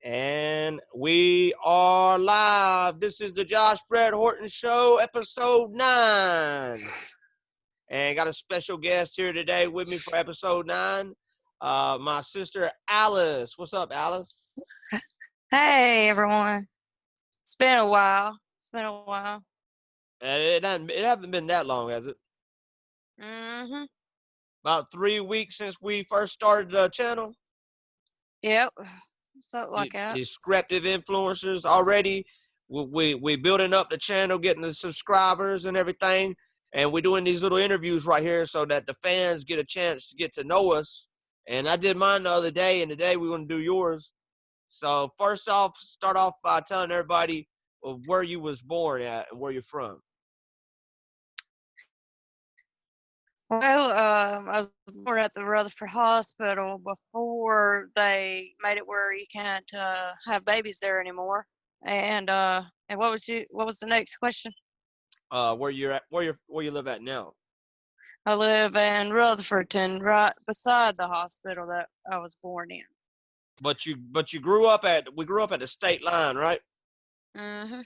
And we are live. This is the Josh Brett Horton Show, episode 9. And got a special guest here today with me for episode 9. My sister Alice. What's up, Alice? Hey everyone. It's been a while. It hasn't been that long, has it? Mm-hmm. About 3 weeks since we first started the channel. Yep. Something like that. Descriptive influencers already. We building up the channel, getting the subscribers and everything. And we're doing these little interviews right here so that the fans get a chance to get to know us. And I did mine the other day, and today we're going to do yours. So first off, start off by telling everybody where you was born at and where you're from. Well, I was born at the Rutherford Hospital before they made it where you can't have babies there anymore. And what was the next question? Where you live at now? I live in Rutherfordton, right beside the hospital that I was born in. But we grew up at the state line, right? Mm-hmm.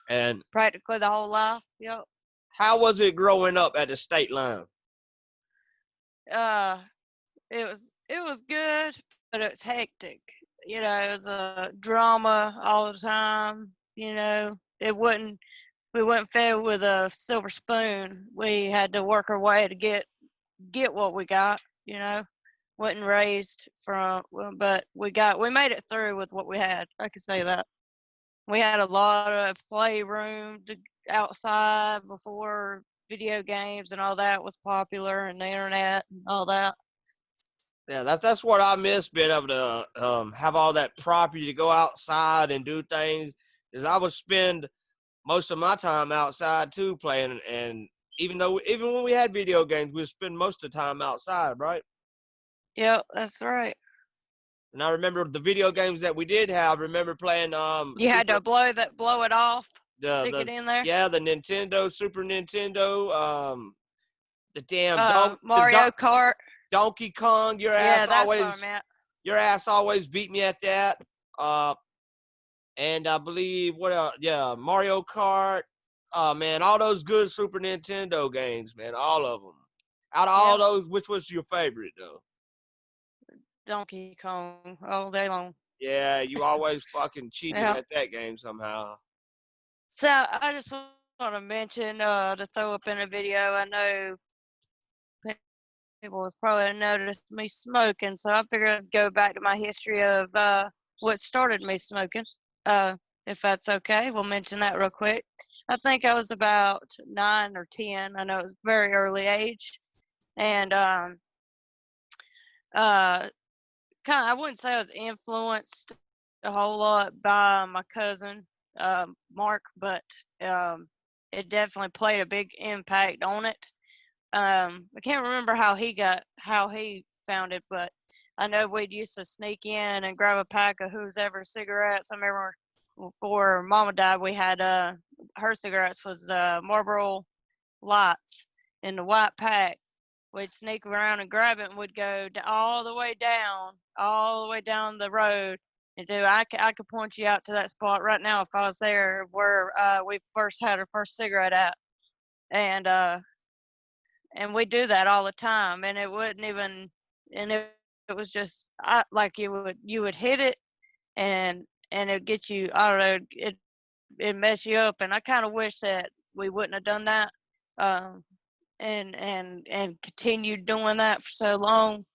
And practically the whole life. Yep. How was it growing up at the state line? It was good, but it was hectic. You know, it was a drama all the time. You know, we weren't fed with a silver spoon. We had to work our way to get what we got. You know, wasn't raised from, but we made it through with what we had. I could say that. We had a lot of playroom outside before video games and all that was popular, and the internet and all that. Yeah, that's what I miss, being able to have all that property to go outside and do things. Because I would spend most of my time outside too, playing. And even when we had video games, we'd spend most of the time outside, right? Yep, that's right. And I remember the video games that we did have. I remember playing. You had to blow it off. Stick it in there. Yeah, the Nintendo, Super Nintendo. The damn Mario Kart. Donkey Kong. Your ass always beat me at that. And I believe what else? Yeah, Mario Kart. Man, all those good Super Nintendo games, man, all of them. Out of all those, which was your favorite though? Donkey Kong all day long. Yeah, you always fucking cheated at that game somehow. So I just want to mention to throw up in a video. I know people has probably noticed me smoking, so I figured I'd go back to my history of what started me smoking. If that's okay, we'll mention that real quick. I think I was about 9 or 10. I know it was very early age, and I wouldn't say I was influenced a whole lot by my cousin Mark, but it definitely played a big impact on it. I can't remember how he found it, but I know we'd used to sneak in and grab a pack of who's ever cigarettes. I remember before Mama died, we had her cigarettes was Marlboro Lights in the white pack. We'd sneak around and grab it, and we'd go all the way down the road. And I could point you out to that spot right now if I was there where we first had our first cigarette at, and we do that all the time. And it wouldn't even, and it was just like you would hit it, and it'd get you. I don't know, it mess you up. And I kind of wish that we wouldn't have done that. And continued doing that for so long.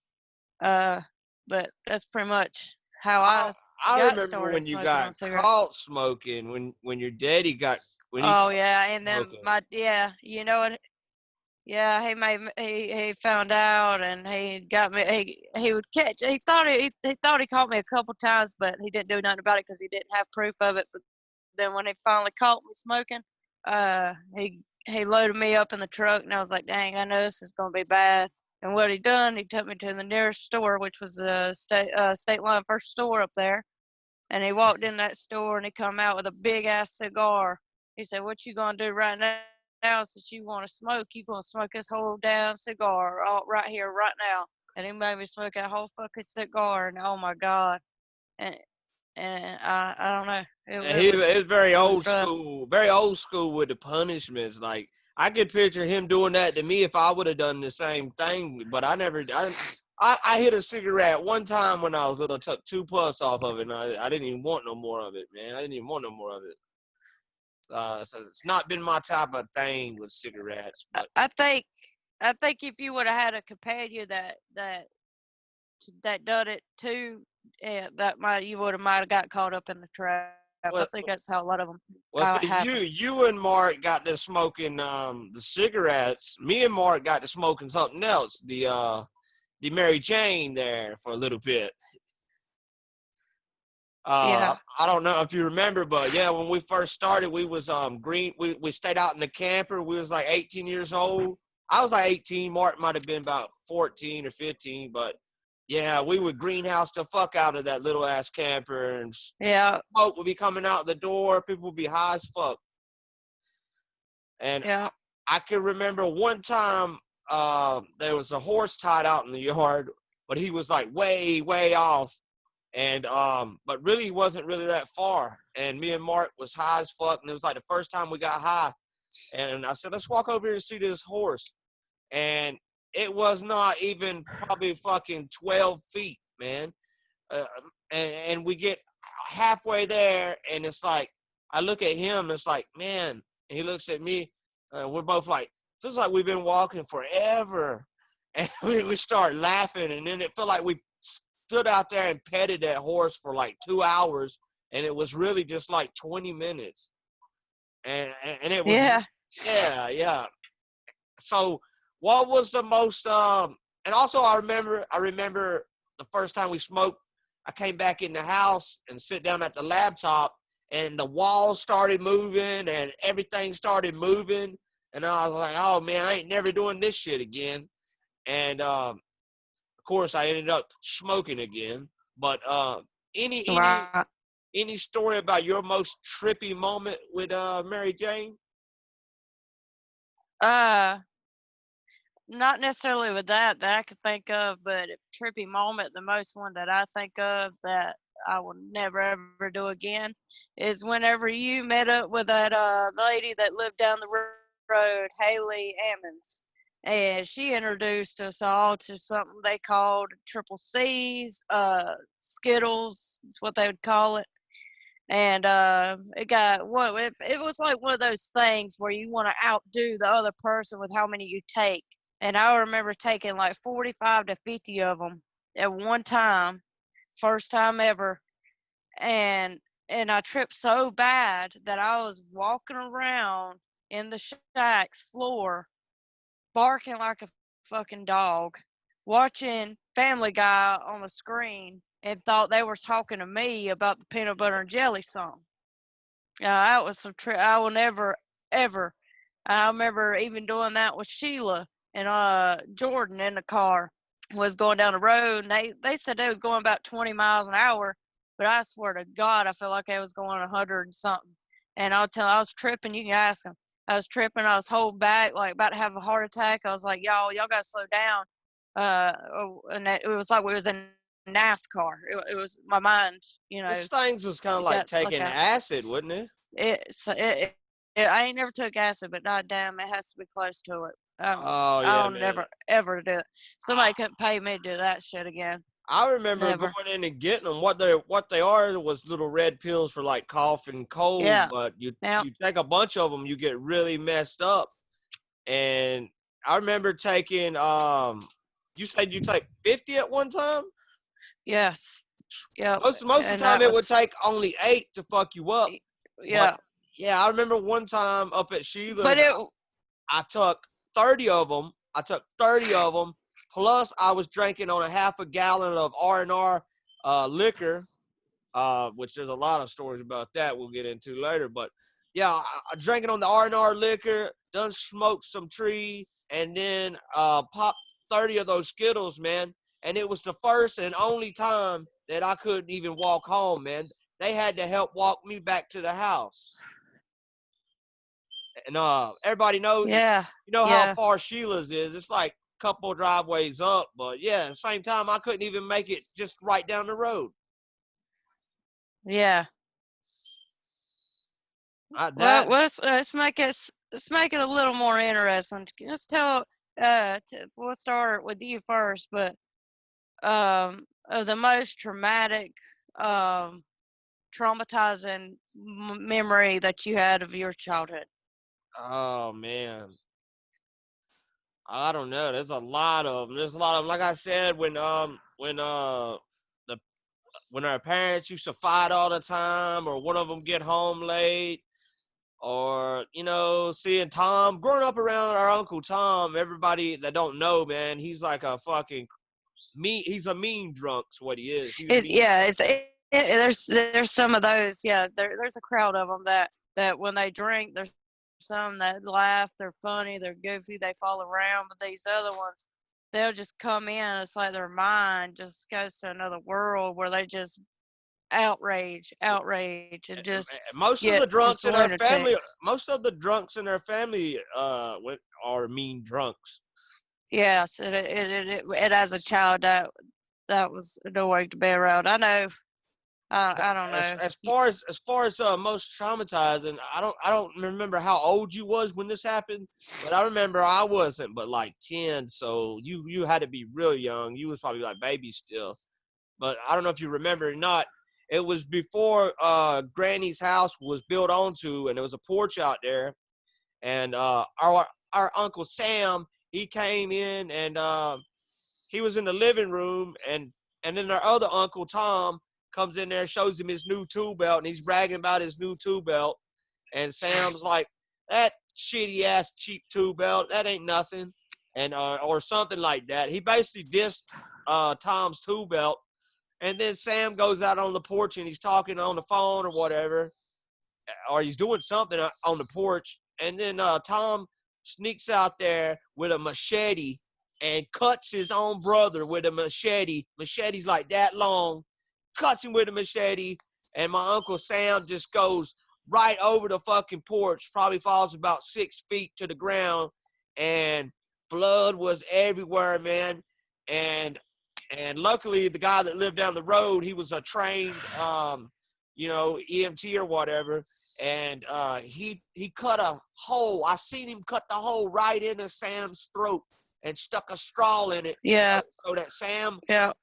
But that's pretty much how I got remember started when you smoking got caught smoking, when your daddy got. And then you know what? Yeah, he found out, and he got me. He would catch. He thought he caught me a couple times, but he didn't do nothing about it because he didn't have proof of it. But then when he finally caught me smoking, he loaded me up in the truck, and I was like, dang, I know this is gonna be bad. And what he done, he took me to the nearest store, which was the state line first store up there. And he walked in that store, and he come out with a big ass cigar. He said, "What you gonna do right now? Since you want to smoke, you gonna smoke this whole damn cigar right here, right now." And he made me smoke that whole fucking cigar, and oh my god, and and I don't know. And he is very it was old rough. school with the punishments. Like I could picture him doing that to me if I would have done the same thing. But I never. I hit a cigarette one time when I was little. Took 2 puffs off of it. And I didn't even want no more of it, man. I didn't even want no more of it. So it's not been my type of thing with cigarettes. But I think if you would have had a companion that done it too, yeah, you might have got caught up in the trap. I well, think that's how a lot of them well, how it see, happens. you and Mark got to smoking the cigarettes. Me and Mark got to smoking something else. The Mary Jane there for a little bit. Yeah, I don't know if you remember, but yeah, when we first started, we was green. We stayed out in the camper. We was like 18 years old. I was like 18. Mark might have been about 14 or 15, but yeah, we would greenhouse the fuck out of that little ass camper, and yeah, smoke would be coming out the door. People would be high as fuck. And yeah, I can remember one time there was a horse tied out in the yard, but he was like way, way off. And but really he wasn't really that far. And me and Mark was high as fuck, and it was like the first time we got high. And I said, let's walk over here and see this horse. And it was not even probably fucking 12 feet, man. Uh, and we get halfway there, and it's like, I look at him, and it's like, man. And he looks at me, we're both like, feels like we've been walking forever. And we start laughing, and then it felt like we stood out there and petted that horse for like 2 hours, and it was really just like 20 minutes. And it was, yeah. yeah. So what was the most, and also I remember the first time we smoked, I came back in the house and sit down at the laptop, and the walls started moving and everything started moving. And I was like, oh man, I ain't never doing this shit again. And of course I ended up smoking again. But any Right. any story about your most trippy moment with Mary Jane? Uh, Not necessarily with that I could think of, but a trippy moment, the most one that I think of that I will never ever do again is whenever you met up with that lady that lived down the road, Haley Ammons. And she introduced us all to something they called triple C's, Skittles is what they would call it. And it was like one of those things where you want to outdo the other person with how many you take. And I remember taking like 45 to 50 of them at one time, first time ever. And I tripped so bad that I was walking around in the shack's floor, barking like a fucking dog, watching Family Guy on the screen, and thought they were talking to me about the peanut butter and jelly song. That was some trip. I will never, ever. I remember even doing that with Sheila and Jordan in the car. Was going down the road, and they said they was going about 20 miles an hour, but I swear to God, I felt like I was going 100 and something. And I was tripping. You can ask them. I was tripping. I was holding back, like about to have a heart attack. I was like, y'all gotta slow down. It was like we was in NASCAR. It was my mind, This things was kind of like got like taking acid, wasn't it? I ain't never took acid, but goddamn, it has to be close to it. Oh yeah, I'll man. never ever do it. Somebody couldn't pay me to do that shit again. I remember Never. going in and getting them. What they are was little red pills for like cough and cold. Yeah. But Yeah. you take a bunch of them, you get really messed up. And I remember taking you said you take 50 at one time. Yes. Yep. Most of And the time that it would was. take only 8 to fuck you up. But Yeah. yeah, I remember one time up at But Sheila's, it. I took 30 of them. I took 30 of them. Plus, I was drinking on a half a gallon of R&R liquor, which there's a lot of stories about that we'll get into later. But yeah, I drank it on the R&R liquor, done smoked some tree, and then popped 30 of those Skittles, man. And it was the first and only time that I couldn't even walk home, man. They had to help walk me back to the house. And everybody knows, Yeah. you know how Yeah. far Sheila's is. It's like a couple of driveways up, but yeah, at the same time, I couldn't even make it just right down the road. Yeah. Well, That let's make it a little more interesting. Let's tell. We'll start with you first, but the most traumatic, um, traumatizing memory that you had of your childhood. oh man, I don't know. There's a lot of them. There's a lot of them. Like I said, the when our parents used to fight all the time, or one of them get home late, or seeing Tom growing up around our Uncle Tom. Everybody that don't know, man, he's like a fucking mean. He's a mean drunk's what he is. He's It's mean. yeah, there's some of those. Yeah, there's a crowd of them that when they drink, there's some that laugh, they're funny, they're goofy, they fall around, but these other ones, they'll just come in. It's like their mind just goes to another world where they just outrage, and just Most of get the just drunks in our family, lunatics. are mean drunks. Yes, it as a child that was annoying to be around. I know. I don't As know. as far as as far as most traumatizing, I don't remember how old you was when this happened, but I remember I wasn't but like 10, so you had to be real young. You was probably like baby still. But I don't know if you remember or not. It was before Granny's house was built onto, and there was a porch out there. And our Uncle Sam, he came in, and he was in the living room, and then our other Uncle Tom comes in there, shows him his new tool belt, and he's bragging about his new tool belt. And Sam's like, that shitty ass cheap tool belt, that ain't nothing, and or something like that. He basically dissed Tom's tool belt. And then Sam goes out on the porch and he's talking on the phone or whatever, or he's doing something on the porch. And then Tom sneaks out there with a machete and cuts his own brother with a machete. Machete's like that long, cuts him with a machete. And my Uncle Sam just goes right over the fucking porch, probably falls about 6 feet to the ground. And blood was everywhere, man. And and luckily, the guy that lived down the road, he was a trained, EMT or whatever, and he cut a hole. I seen him cut the hole right into Sam's throat and stuck a straw in it, Yeah, so that Sam yeah,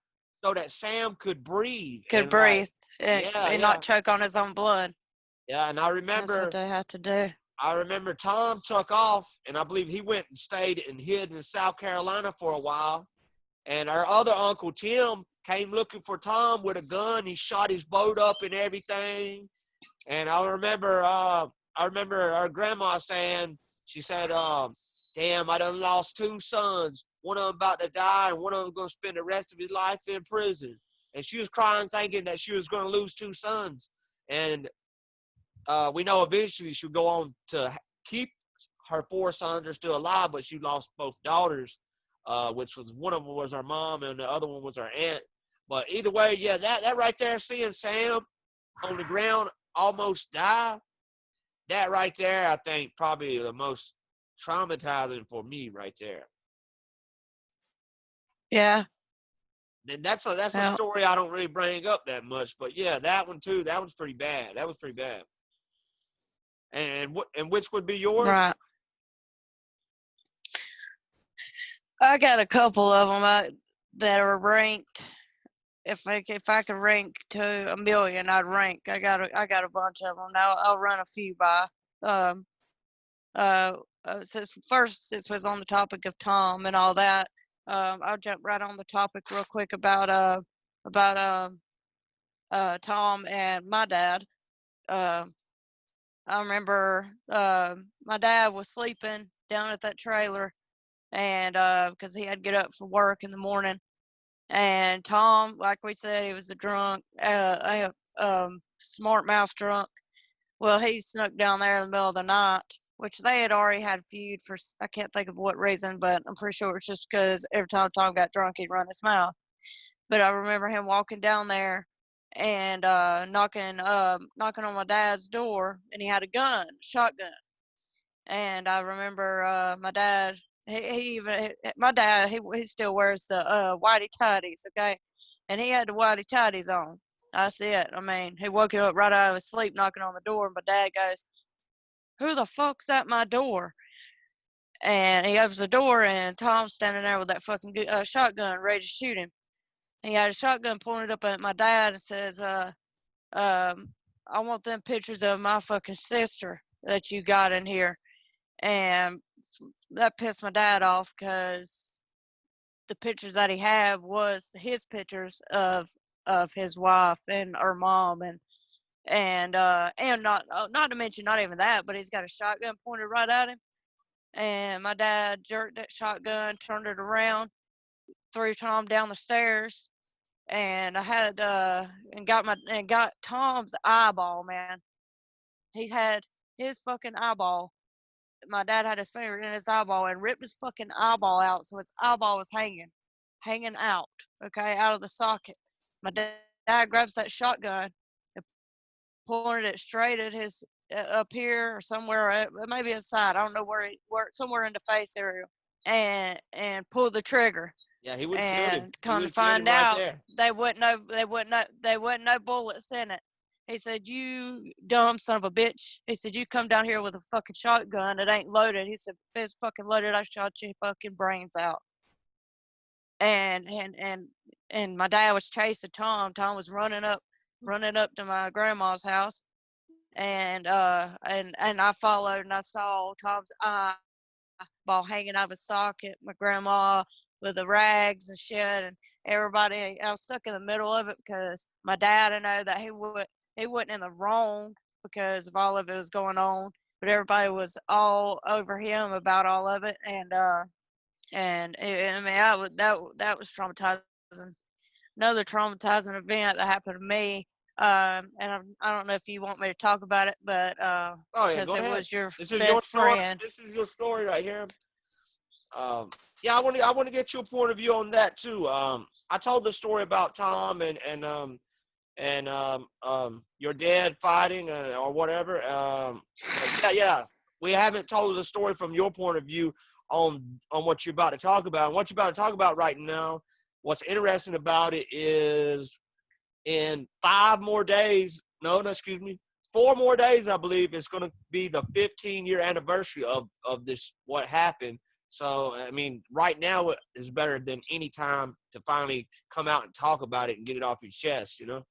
could breathe. could And like, breathe and, yeah, and yeah, not choke on his own blood. yeah. And That's what they had to do. I remember Tom took off, and I believe he went and stayed and hid in South Carolina for a while. And our other Uncle Tim came looking for Tom with a gun. He shot his boat up and everything. And I remember our grandma saying, she said, damn, I done lost 2 sons. One of them about to die, and one of them going to spend the rest of his life in prison. And she was crying, thinking that she was going to lose 2 sons. And we know eventually she would go on to keep her 4 sons are still alive, but she lost both daughters, which was one of them was our mom and the other one was our aunt. But either way, yeah, that right there, seeing Sam on the ground almost die, that right there, I think probably the most traumatizing for me right there. Yeah, And that's a yeah, story I don't really bring up that much, but yeah, that one too. That one's pretty bad. That was pretty bad. And which would be yours? right. I got a couple of them that are ranked. If I could rank to a million, I'd rank. I got a bunch of them. Now I'll run a few by. Um, since was on the topic of Tom and all that, I'll jump right on the topic real quick about Tom and my dad. Uh, I remember my dad was sleeping down at that trailer, and because he had to get up for work in the morning. And Tom, like we said, he was a drunk, smart mouth drunk. Well, he snuck down there in the middle of the night, which they had already had a feud for, I can't think of what reason, but I'm pretty sure it's just because every time Tom got drunk, he'd run his mouth. But I remember him walking down there and knocking on my dad's door, and he had a gun, shotgun. And I remember my dad. My dad he still wears the whitey tighties, okay, and he had the whitey tighties on, That's it. I mean, he woke him up right out of his sleep, knocking on the door. And my dad goes, "Who the fuck's at my door?" And he opens the door, and Tom's standing there with that fucking shotgun ready to shoot him. And he had a shotgun pointed up at my dad and says, I want them pictures of my fucking sister that you got in here. And that pissed my dad off because the pictures that he had was his pictures of his wife and her mom, and not to mention, not even that, but he's got a shotgun pointed right at him. And my dad jerked that shotgun, turned it around, threw Tom down the stairs, and I had and got Tom's eyeball, man. He had his fucking eyeball. My dad had his finger in his eyeball and ripped his fucking eyeball out, so his eyeball was hanging out, okay, out of the socket. My dad grabs that shotgun and pointed it straight at his up here or somewhere, maybe inside. I don't know where somewhere in the face area, and pulled the trigger. Yeah, he would have killed him. And He come would to have killed him find right out, there. they wasn't no bullets in it. He said, "You dumb son of a bitch." He said, "You come down here with a fucking shotgun. It ain't loaded." He said, "If it's fucking loaded, I shot your fucking brains out." And my dad was chasing Tom. Tom was running up to my grandma's house, and I followed, and I saw Tom's eyeball hanging out of his socket. My grandma with the rags and shit, and everybody. I was stuck in the middle of it because my dad, I know that he wasn't in the wrong because of all of it was going on, but everybody was all over him about all of it, and I mean, that was traumatizing. Another traumatizing event that happened to me. And I don't know if you want me to talk about it, but Oh yeah, because go it ahead. was your This is your best story. friend. This is your story right here. Yeah, I want to get your point of view on that too. I told the story about Tom and your dad fighting or whatever. Yeah. We haven't told the story from your point of view on what you're about to talk about. And what you're about to talk about right now, what's interesting about it is in 4 more days, I believe, it's going to be the 15-year anniversary of this, what happened. So, I mean, right now is better than any time to finally come out and talk about it and get it off your chest, you know?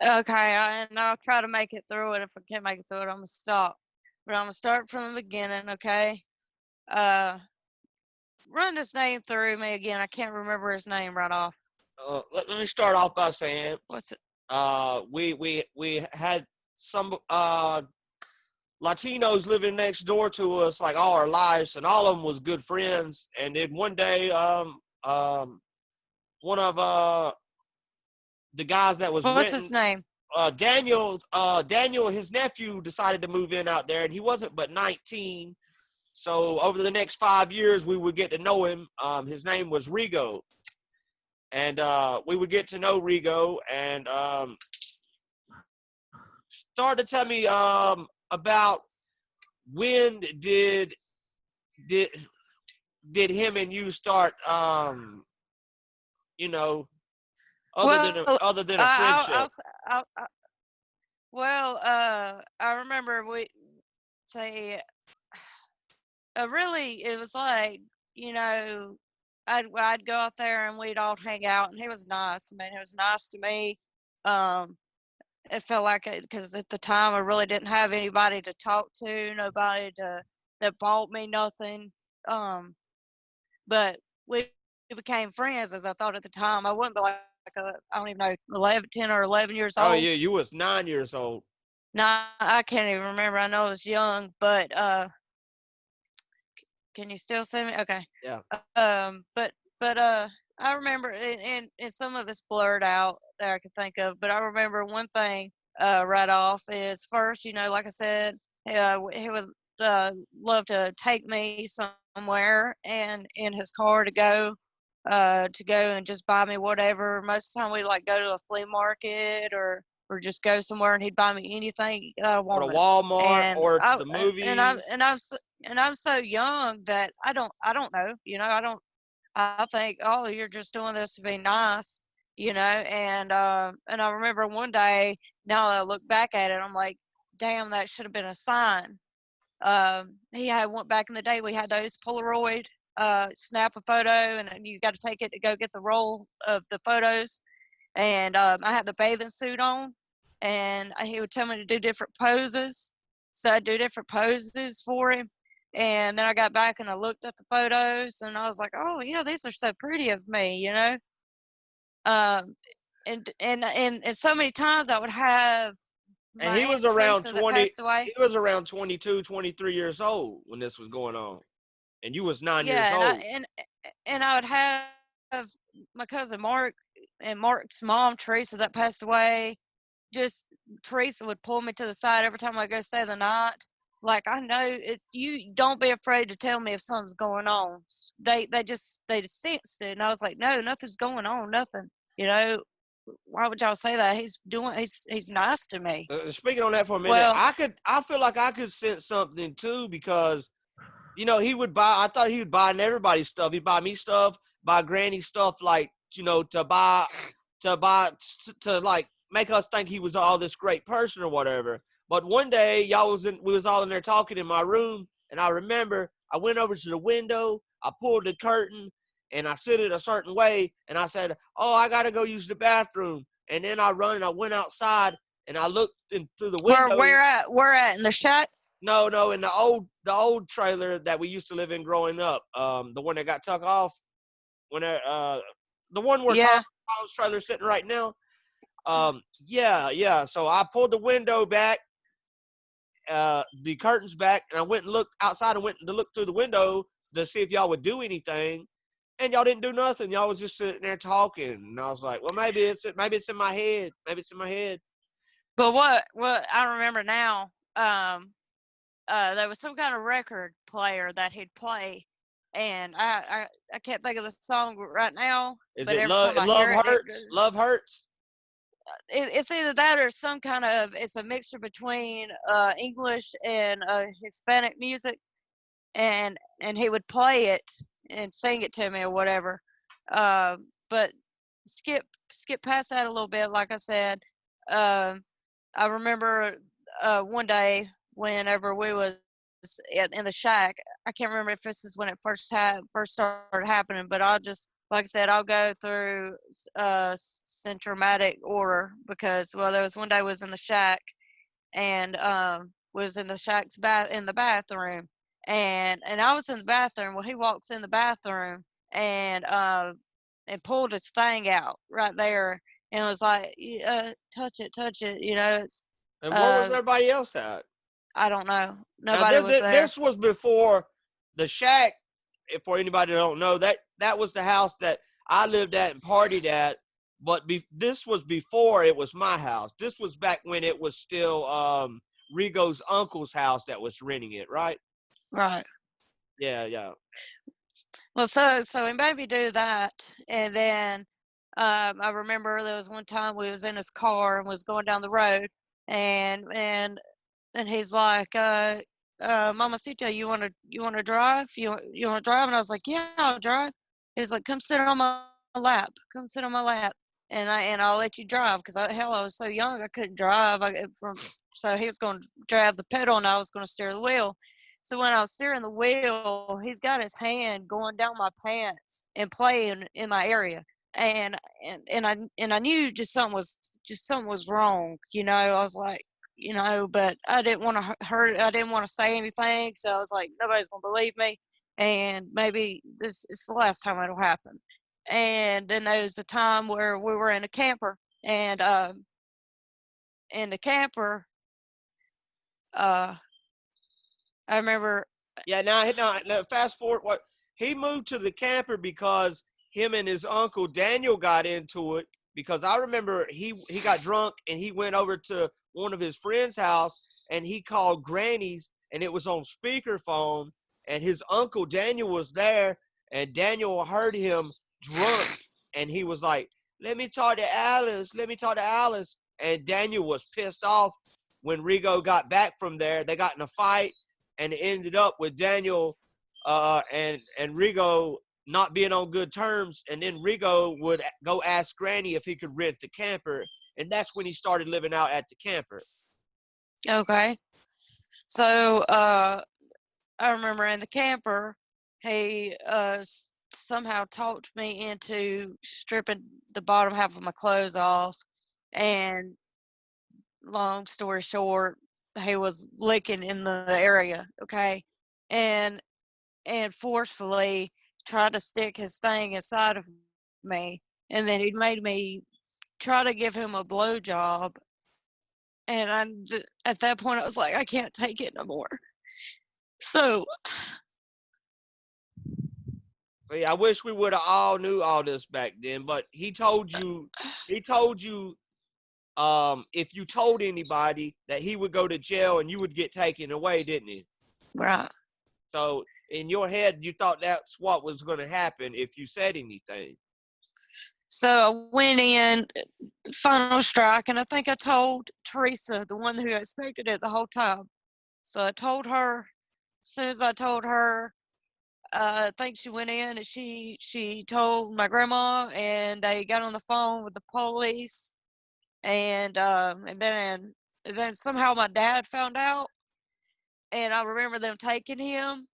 Okay, and I'll try to make it through it. If I can't make it through it, I'm gonna stop. But I'm gonna start from the beginning. Okay. Run his name through me again. I can't remember his name right off. Let me start off by saying, What's it? we had some Latinos living next door to us like all our lives, and all of them was good friends. And then one day, one of the guys that was What's renting, his name? Daniel, his nephew decided to move in out there, and he wasn't but 19. So over the next 5 years, we would get to know him. His name was Rigo, and we would get to know Rigo, and started to tell me about when did him and you start, you know, other Well, than a friendship. I, well, I remember we say, really, it was like, you know, I'd go out there and we'd all hang out, and he was nice. I mean, he was nice to me. Um, it felt like it because at the time I really didn't have anybody to talk to, nobody that bought me nothing. Um, but we became friends, as I thought at the time. I wasn't but like I don't even know, 10 or 11 years Oh old. yeah, you was 9 years old. No, I can't even remember. I know I was young, but can you still see me? Okay. Yeah. But I remember, and some of it's blurred out that I can think of. But I remember one thing right off is first, you know, like I said, he would love to take me somewhere and in his car to go and just buy me whatever. Most of the time we like go to a flea market or just go somewhere, and he'd buy me anything that I Or to wanted. Walmart And or to I the and I'm movies. and I'm so young that I don't know, you know, I think, oh, you're just doing this to be nice, you know. And I remember one day, now that I look back at it, I'm like, damn, that should have been a sign. He had went back in the day. We had those Polaroid, snap a photo, and then you got to take it to go get the roll of the photos. And I had the bathing suit on, and he would tell me to do different poses. So I'd do different poses for him. And then I got back and I looked at the photos, and I was like, oh, yeah, these are so pretty of me, you know? Um, and so many times I would have And my he was Aunt around Teresa that 20, passed away. he was around 22, 23 years old when this was going on. And you was 9 years Yeah, old. and I would have my cousin Mark and Mark's mom, Teresa, that passed away. Just Teresa would pull me to the side every time I go stay the night. Like, I know it. You don't be afraid to tell me if something's going on. They just sensed it, and I was like, no, nothing's going on, nothing. You know, why would y'all say that? He's nice to me. Speaking on that for a minute, Well, I feel like I could sense something too, because he would buy. I thought he would buy everybody's stuff. He'd buy me stuff, buy Granny stuff, like to like make us think he was all this great person or whatever. But one day, we was all in there talking in my room, and I remember I went over to the window, I pulled the curtain, and I sit it a certain way, and I said, "Oh, I gotta go use the bathroom." And then I went outside, and I looked in through the window. where at in the shack? No, in the old trailer that we used to live in growing up, the one that got took off when the one where Yeah. Tom's trailer is sitting right now. Yeah. So I pulled the window back, the curtains back, and I went and looked outside and went to look through the window to see if y'all would do anything, and y'all didn't do nothing. Y'all was just sitting there talking, and I was like, well, maybe it's in my head. Maybe it's in my head. But what I remember now, there was some kind of record player that he'd play, and I can't think of the song right now. Is But it every love? time I Love hear it, hurts. Love hurts. it's either that or some kind of, it's a mixture between English and Hispanic music, and he would play it and sing it to me or whatever. But skip past that a little bit. Like I said, um, I remember one day whenever we was in the shack. I can't remember if this is when it first started happening, but I'll just, like I said, I'll go through symptomatic order, because, well, there was one day I was in the shack, and was in the shack's in the bathroom, and I was in the bathroom. Well, he walks in the bathroom, and pulled his thing out right there, and was like, touch it, you know. It's And where was uh everybody else at? I don't know, Now nobody was there. this was before the shack. For anybody that don't know, that was the house that I lived at and partied at. But this was before it was my house. This was back when it was still Rigo's uncle's house that was renting it, right? Right. Yeah. Well, so we maybe do that, and then I remember there was one time we was in his car and was going down the road, and he's like, Mamacita, you wanna drive? You wanna drive? And I was like, yeah, I'll drive. He's like, come sit on my lap. Come sit on my lap, and I'll let you drive, because hell, I was so young I couldn't drive. So he was going to drive the pedal and I was going to steer the wheel. So when I was steering the wheel, he's got his hand going down my pants and playing in my area. And I knew something was wrong. You know, I was like, but I didn't want to hurt. I didn't want to say anything. So I was like, nobody's going to believe me. And maybe this is the last time it'll happen. And then there was a time where we were in a camper, and in the camper, uh, I remember. Yeah. Now fast forward. What he moved to the camper because him and his uncle Daniel got into it. Because I remember he got drunk and he went over to one of his friend's house and he called Granny's and it was on speakerphone, and his uncle Daniel was there, and Daniel heard him drunk and he was like, let me talk to Alice. Let me talk to Alice. And Daniel was pissed off. When Rigo got back from there, they got in a fight, and it ended up with Daniel and Rigo not being on good terms, and then Rigo would go ask Granny if he could rent the camper, and that's when he started living out at the camper. Okay. So I remember in the camper, he somehow talked me into stripping the bottom half of my clothes off, and long story short, he was licking in the area, okay, and forcefully tried to stick his thing inside of me, and then he made me try to give him a blowjob, and at that point I was like, I can't take it no more. So Yeah, I wish we would have all knew all this back then, but he told you if you told anybody that he would go to jail and you would get taken away, didn't he? right. So in your head, you thought that's what was going to happen if you said anything. So I went in, final strike, and I think I told Teresa, the one who expected it the whole time. So I told her. As soon as I told her, I think she went in and she told my grandma, and they got on the phone with the police, and then somehow my dad found out, and I remember them taking him.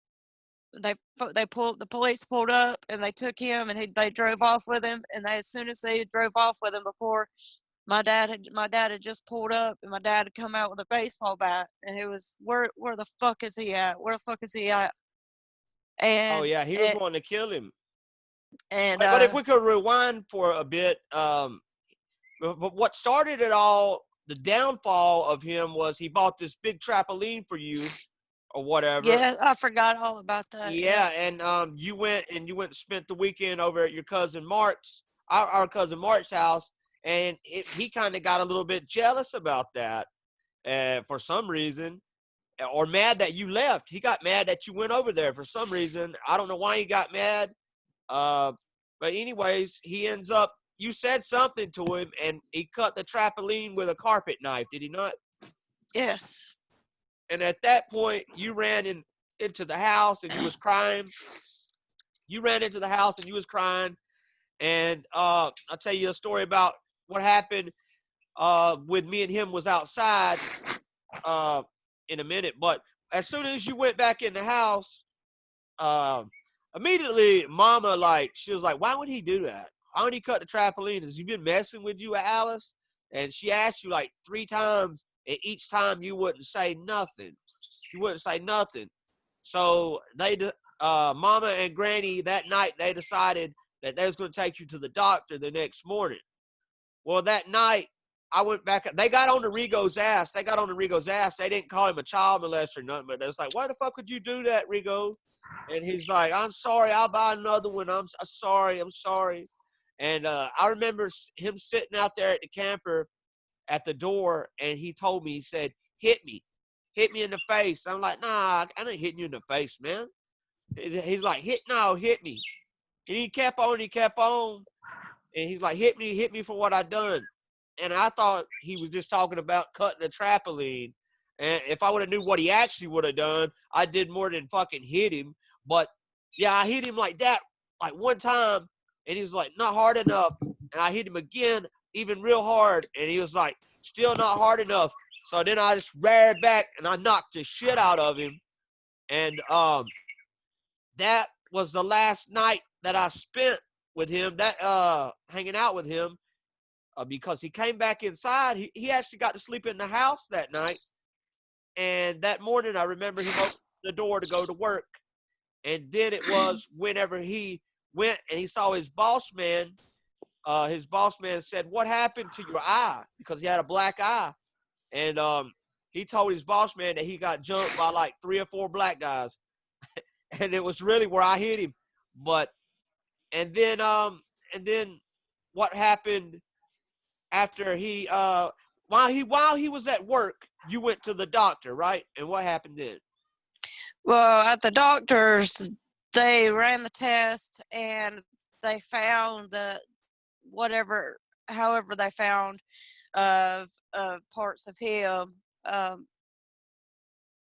The police pulled up and they took him, and they drove off with him, and as soon as they drove off with him, before my dad had just pulled up, and my dad had come out with a baseball bat, and it was, where the fuck is he at? Where the fuck is he at? Oh And yeah, he was wanting to kill him. and But if we could rewind for a bit, but what started it all, the downfall of him was he bought this big trampoline for you or whatever. yeah, I forgot all about that. Yeah. Yeah, and you went and spent the weekend over at your cousin Mark's, our cousin Mark's house, and he kind of got a little bit jealous about that, for some reason, or mad that you left. He got mad that you went over there for some reason. I don't know why he got mad. But anyways, he ends up. You said something to him, and he cut the trampoline with a carpet knife. Did he not? Yes. And at that point, you ran into the house, and you was crying. You ran into the house, and you was crying. And I'll tell you a story about what happened with me and him was outside in a minute. But as soon as you went back in the house, immediately Mama, she was like, why would he do that? Why would he cut the trampoline? Has he been messing with you, Alice? And she asked you like 3 times, and each time you wouldn't say nothing. You wouldn't say nothing. So Mama and Granny that night, they decided that they was going to take you to the doctor the next morning. Well, that night, I went back. They got on the Rigo's ass. They didn't call him a child molester or nothing, but they was like, why the fuck would you do that, Rigo? And he's like, I'm sorry, I'll buy another one. I'm sorry. And I remember him sitting out there at the camper at the door, and he told me, he said, hit me in the face. I'm like, nah, I ain't hitting you in the face, man. He's like, hit me. And he kept on, and he's like, hit me for what I done. And I thought he was just talking about cutting the trampoline. And if I would have knew what he actually would have done, I did more than fucking hit him. But yeah, I hit him like that, like one time, and he was like, not hard enough. And I hit him again, even real hard, and he was like, still not hard enough. So then I just reared back and I knocked the shit out of him. And that was the last night that I spent with him, hanging out with him, because he came back inside. He actually got to sleep in the house that night. And that morning, I remember him opening the door to go to work. And then it was whenever he went and he saw his boss man said, what happened to your eye? Because he had a black eye. And he told his boss man that he got jumped by like 3 or 4 black guys. And it was really where I hit him. But, and then what happened after while he was at work, you went to the doctor, right? And what happened then? Well, at the doctor's, they ran the test, and they found however they found of parts of him,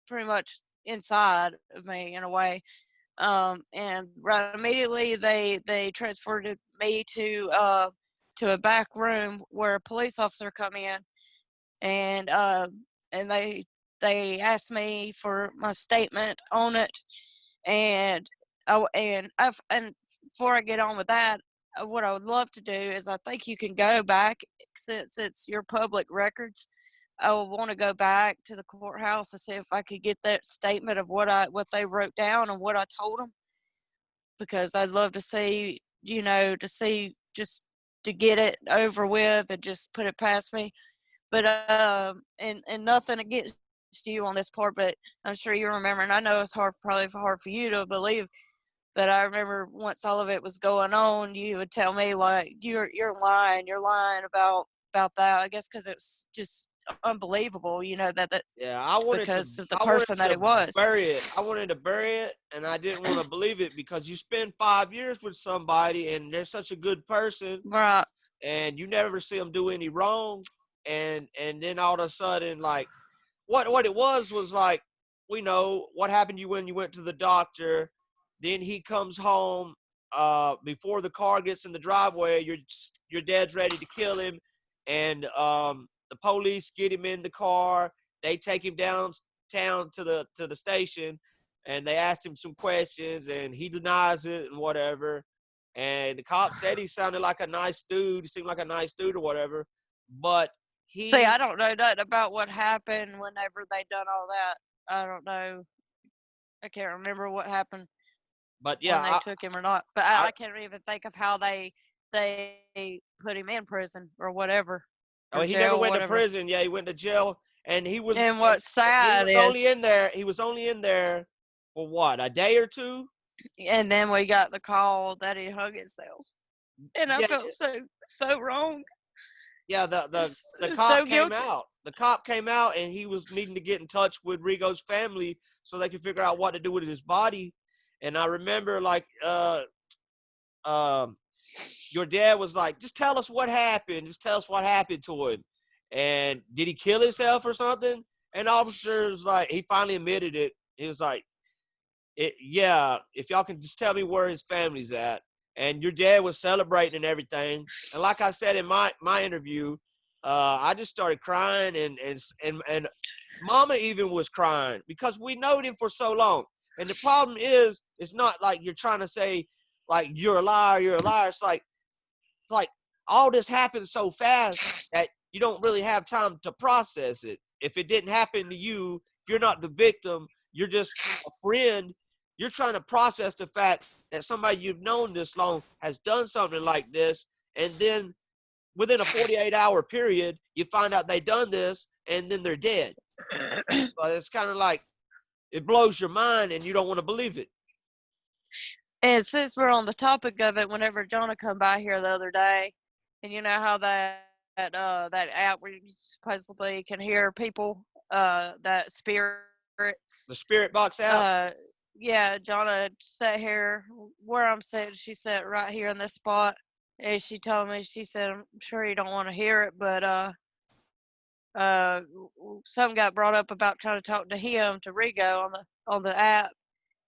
pretty much inside of me in a way. And right immediately they transferred me to a back room where a police officer come in, and they asked me for my statement on it. And and before I get on with that, what I would love to do is, I think you can go back, since it's your public records. I would want to go back to the courthouse and see if I could get that statement of what they wrote down and what I told them, because I'd love to see, just to get it over with and just put it past me. But and nothing against you on this part, but I'm sure you remember, and I know it's probably hard for you to believe, but I remember once all of it was going on, you would tell me, like, you're lying about that. I guess because it's just unbelievable, that Yeah, because of the I wanted person that to it was. bury it. I wanted to bury it, and I didn't want to believe it, because you spend 5 years with somebody and they're such a good person, Right. and you never see them do any wrong, and then all of a sudden, like, what it was like, we know what happened to you when you went to the doctor. Then he comes home, before the car gets in the driveway, your dad's ready to kill him, and the police get him in the car. They take him downtown to the station, and they asked him some questions, and he denies it and whatever. And the cop said he sounded like a nice dude. He seemed like a nice dude or whatever, but See, I he don't know nothing about what happened whenever they done all that. I don't know. I can't remember what happened but when they yeah, took him or not. But I I can't even think of how they put him in prison or whatever, Oh, or he never jail or went to whatever. prison. Yeah, he went to jail, and And what's sad is, he was only in there for what, a day or two? and then we got the call that he hung himself, and I Yeah, felt so wrong, yeah. The so cop came guilty. out. The cop came out, and he was needing to get in touch with Rigo's family so they could figure out what to do with his body. And I remember, like, um, your dad was like, "Just tell us what happened. Just tell us what happened to him. And did he kill himself or something?" And the officer was like, he finally admitted it. He was like, yeah, if y'all can just tell me where his family's at. And your dad was celebrating and everything. And like I said in my interview, I just started crying, and Mama even was crying, because we knowed him for so long. And the problem is, it's not like you're trying to say, like, you're a liar, you're a liar. It's like all this happened so fast that you don't really have time to process it. If it didn't happen to you, if you're not the victim, you're just a friend. You're trying to process the fact that somebody you've known this long has done something like this, and then within a 48-hour period, you find out they done this, and then they're dead. But it's kind of like, it blows your mind, and you don't want to believe it. And since we're on the topic of it, whenever Jonah come by here the other day, and you know how that app where you supposedly can hear people, that spirits, The Spirit Box app. uh, yeah, Jonah sat here where I'm sitting. She sat right here in this spot, and she told me, she said, "I'm sure you don't want to hear it, but uh, something got brought up about trying to talk to him, to Rigo, on the app."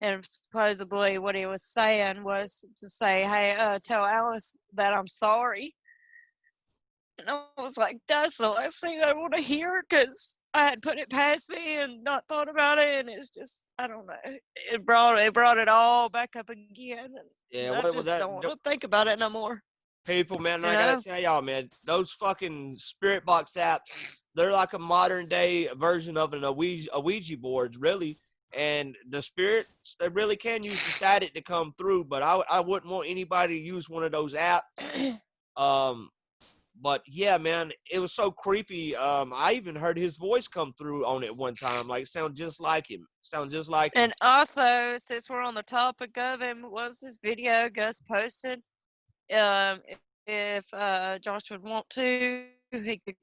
And supposedly what he was saying was to say, "Hey, tell Alice that I'm sorry." And I was like, that's the last thing I want to hear, because I had put it past me and not thought about it. And it's just, I don't know. It brought it all back up again. Yeah, And I what was just that? don't want to think about it no more. People, man, You I gotta know? tell y'all, man, those fucking Spirit Box apps, they're like a modern day version of a Ouija board, really. And the spirits, they really can use the static to come through, but I wouldn't want anybody to use one of those apps. Um, but yeah, man, it was so creepy. I even heard his voice come through on it one time, like, sound just like him, sound just like him. And also, since we're on the topic of him, was this video Gus posted? Um, if Josh would want to, he could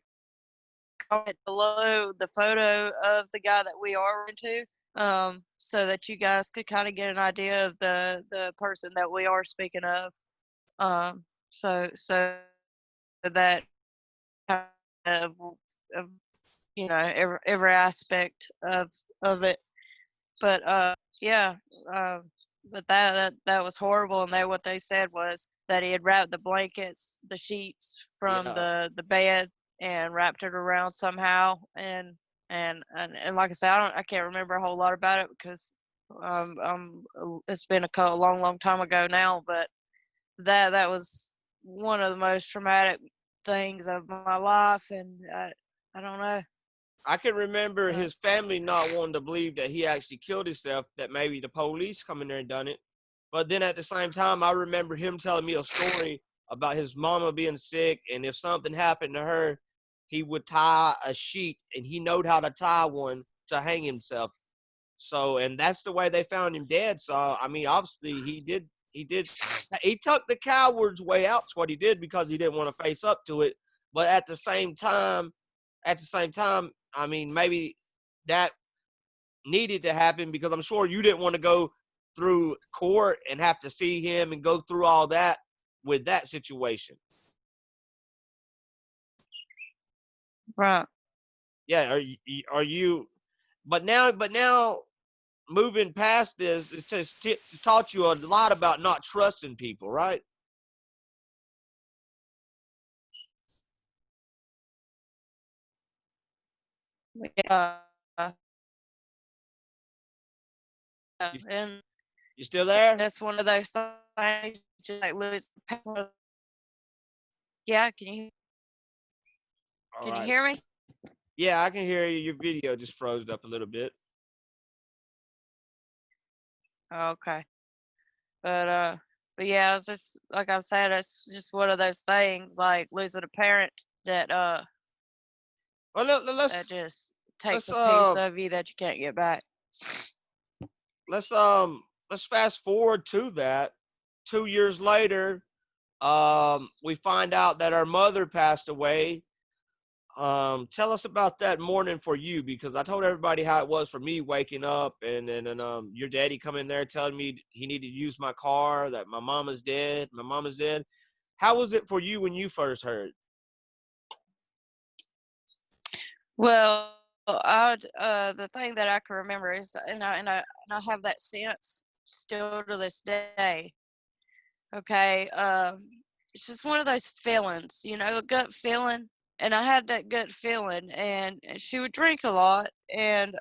comment below the photo of the guy that we are into, so that you guys could kind of get an idea of the person that we are speaking of. So that kind of every aspect of it. But yeah, but that was horrible. And what they said was that he had wrapped the blankets, the sheets from Yeah. the bed, and wrapped it around somehow. And like I said, I can't remember a whole lot about it because it's been a long time ago now. But that was one of the most traumatic things of my life, and I don't know. I can remember Uh, his family not wanting to believe that he actually killed himself, that maybe the police come in there and done it. But then at the same time, I remember him telling me a story about his mama being sick, and if something happened to her, he would tie a sheet, and he knowed how to tie one to hang himself. So, and that's the way they found him dead. So, I mean, obviously, he took the coward's way out. To what he did because he didn't want to face up to it. But at the same time, I mean, maybe that needed to happen because I'm sure you didn't want to go through court and have to see him and go through all that with that situation. right. Yeah, are you? But now, moving past this, it's taught you a lot about not trusting people, right? Yeah. You, And you still there? that's one of those things, just like lose. Yeah, All can you right. hear me? Yeah, I can hear you. Your video just froze up a little bit. Okay. But but yeah, it's just like I said, it's just one of those things like losing a parent that Well, that just takes let's a piece of you that you can't get back. let's let's fast forward to that. 2 years later, we find out that our mother passed away. Tell us about that morning for you, because I told everybody how it was for me waking up and then your daddy come in there telling me he needed to use my car, that my mama's dead. My mama's dead. How was it for you when you first heard? Well, the thing that I can remember is, and I have that sense still to this day. Okay, it's just one of those feelings, a gut feeling. And I had that gut feeling, and she would drink a lot, and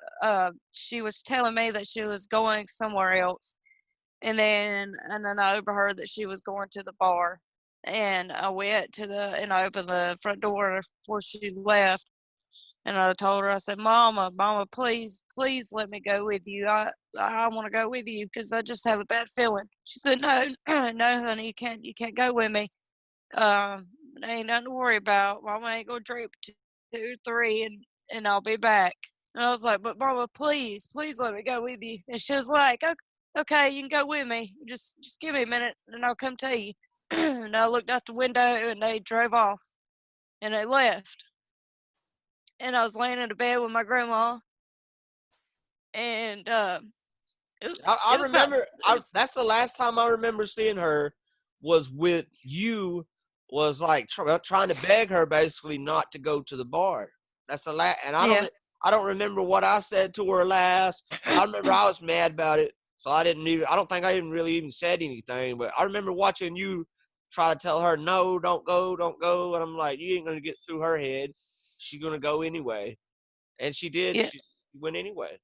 she was telling me that she was going somewhere else, and then I overheard that she was going to the bar, and and I opened the front door before she left, and I told her, I said, Mama, please, please let me go with you. I want to go with you because I just have a bad feeling. She said, No, no, honey, you can't go with me. Um, ain't nothing to worry about. Mama ain't gonna drink two or three, and I'll be back. And I was like, But Mama, please, please let me go with you. And she was like, Okay, you can go with me. Just give me a minute, and I'll come tell you. And I looked out the window, and they drove off, and they left. And I was laying in the bed with my grandma, and it was I it was about remember. it was That's the last time I remember seeing her was with you. Was like trying to beg her basically not to go to the bar. That's the last, and yeah. I don't remember what I said to her last. I remember I was mad about it, so I don't think I even really even said anything. But I remember watching you try to tell her no, don't go, and I'm like, you ain't gonna get through her head. She's gonna go anyway, and she did. Yeah. She went anyway.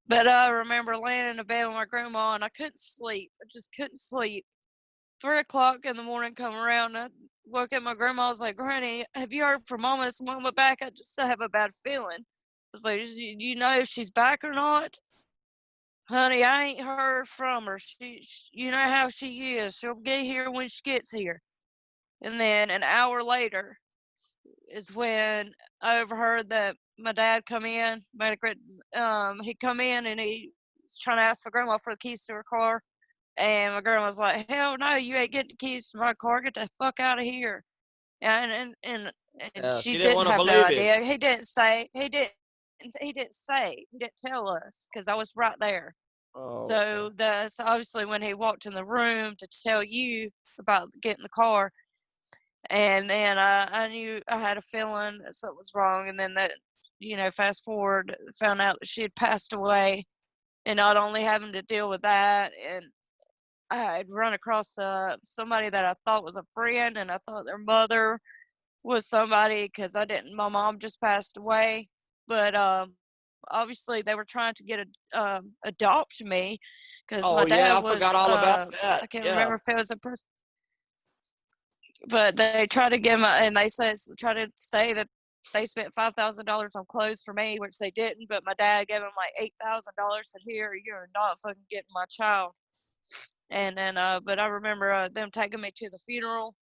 But I remember laying in the bed with my grandma, and I couldn't sleep. I just couldn't sleep. 3 o'clock in the morning come around, and I woke up my grandma. I was like, Granny, have you heard from Mama? Is Mama back? I just have a bad feeling. I was like, Do you know if she's back or not? Honey, I ain't heard from her. You know how she is. She'll get here when she gets here. And then an hour later is when I overheard that my dad come in. He come in and he was trying to ask my grandma for the keys to her car. And my grandma was like, "Hell no, you ain't getting the keys to my car. Get the fuck out of here." And she She didn't didn't want to have no believe it. idea. He didn't tell us because I was right there. Oh, okay. So obviously when he walked in the room to tell you about getting the car, and then I knew I had a feeling that something was wrong. And then fast forward, found out that she had passed away, and not only having to deal with that, I had run across somebody that I thought was a friend, and I thought their mother was somebody because I didn't. My mom just passed away, but obviously they were trying to adopt me because my Oh yeah, dad I forgot was all about that. I can't Yeah. remember if it was a person, but they tried to give my and they said try to say that they spent $5,000 on clothes for me, which they didn't. But my dad gave them like $8,000. Said, "Here, you're not fucking getting my child." And then, but I remember them taking me to the funeral,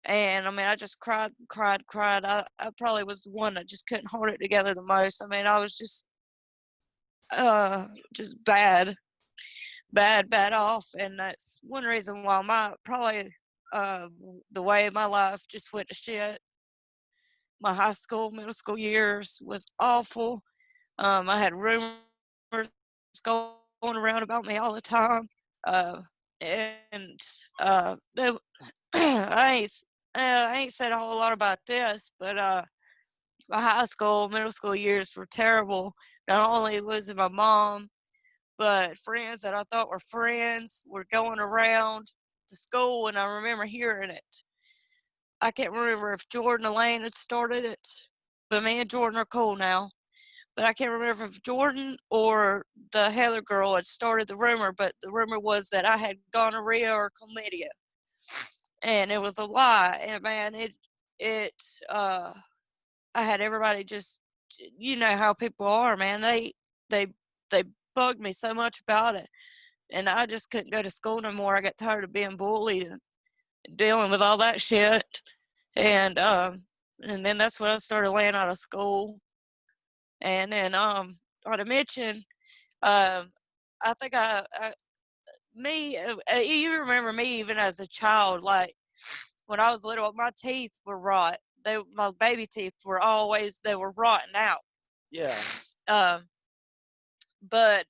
and I mean, I just cried, cried, cried. I probably was the one that just couldn't hold it together the most. I mean, I was just bad, bad, bad off, and that's one reason why my probably uh the way my life just went to shit. My high school, middle school years was awful. I had rumors going around about me all the time, uh, and they, I ain't said a whole lot about this, but my high school, middle school years were terrible. Not only losing my mom, but friends that I thought were friends were going around to school, and I remember hearing it. I can't remember if Jordan Elaine had started it, but me and Jordan are cool now. But I can't remember if Jordan or the Heather girl had started the rumor, but the rumor was that I had gonorrhea or chlamydia. And it was a lie. And man, it, uh, I had everybody just, you know how people are, man. They, they bugged me so much about it. And I just couldn't go to school no more. I got tired of being bullied and dealing with all that shit. And then that's when I started laying out of school. And then, not to mention, um, I think you remember me even as a child, like when I was little, my teeth were rot. My baby teeth they were rotting out. Yeah. Um, but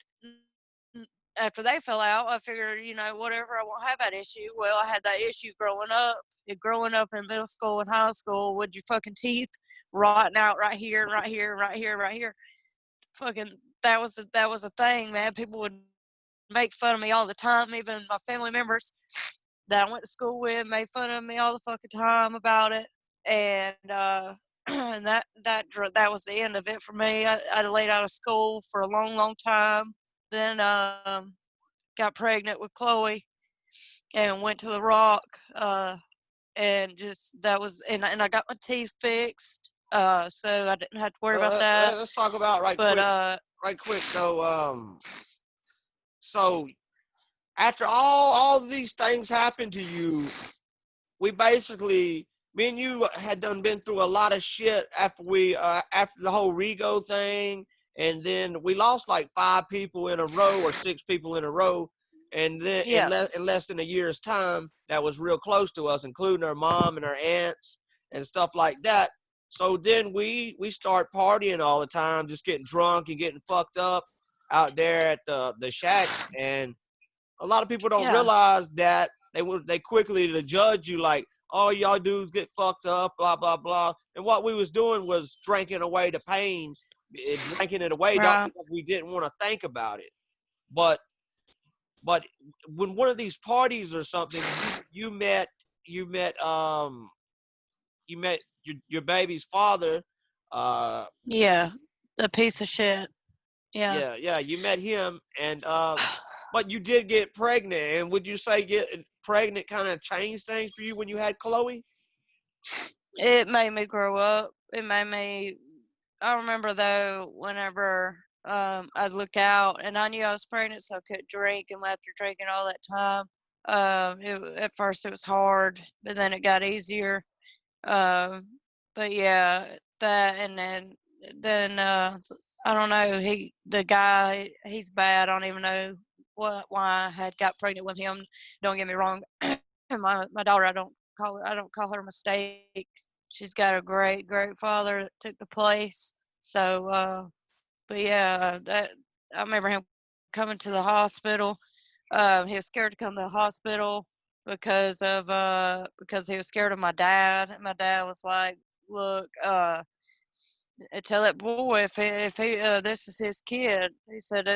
after they fell out, I figured, whatever, I won't have that issue. Well, I had that issue growing up. Growing up in middle school and high school with your fucking teeth rotting out right here, right here, right here, right here. Fucking, that was a thing, man. People would make fun of me all the time. Even my family members that I went to school with made fun of me all the fucking time about it. And and that was the end of it for me. I laid out of school for a long, long time. Then got pregnant with Chloe and went to the Rock. And just that was and I got my teeth fixed. So I didn't have to worry about that. Let's talk about But right quick though. So after all these things happened to you, we basically, me and you had been through a lot of shit after the whole Rego thing, and then we lost like 5 people in a row or 6 people in a row, and then yeah, in less than a year's time, that was real close to us, including our mom and our aunts and stuff like that. So then we start partying all the time, just getting drunk and getting fucked up out there at the shack, and a lot of people don't yeah, realize that they quickly to judge you like, oh, y'all dudes get fucked up, blah blah blah. And what we was doing was drinking away the pain, drinking it away, not right, because we didn't want to think about it, but but when one of these parties or something, you met you met your baby's father, uh yeah, the piece of shit. Yeah. yeah, you met him, and but you did get pregnant. And would you say getting pregnant kind of changed things for you when you had Chloe? It made me grow up. It made me. I remember though, whenever I'd look out and I knew I was pregnant, so I couldn't drink. And after drinking all that time, at first it was hard, but then it got easier. Um, but yeah, that and then I don't know. The guy, he's bad. I don't even know why I had got pregnant with him. Don't get me wrong. My daughter, I don't call her a mistake. She's got a great, great father that took the place. So, but yeah, that I remember him coming to the hospital. He was scared to come to the hospital because he was scared of my dad. And my dad was like, "Look, tell that boy if he this is his kid." He said,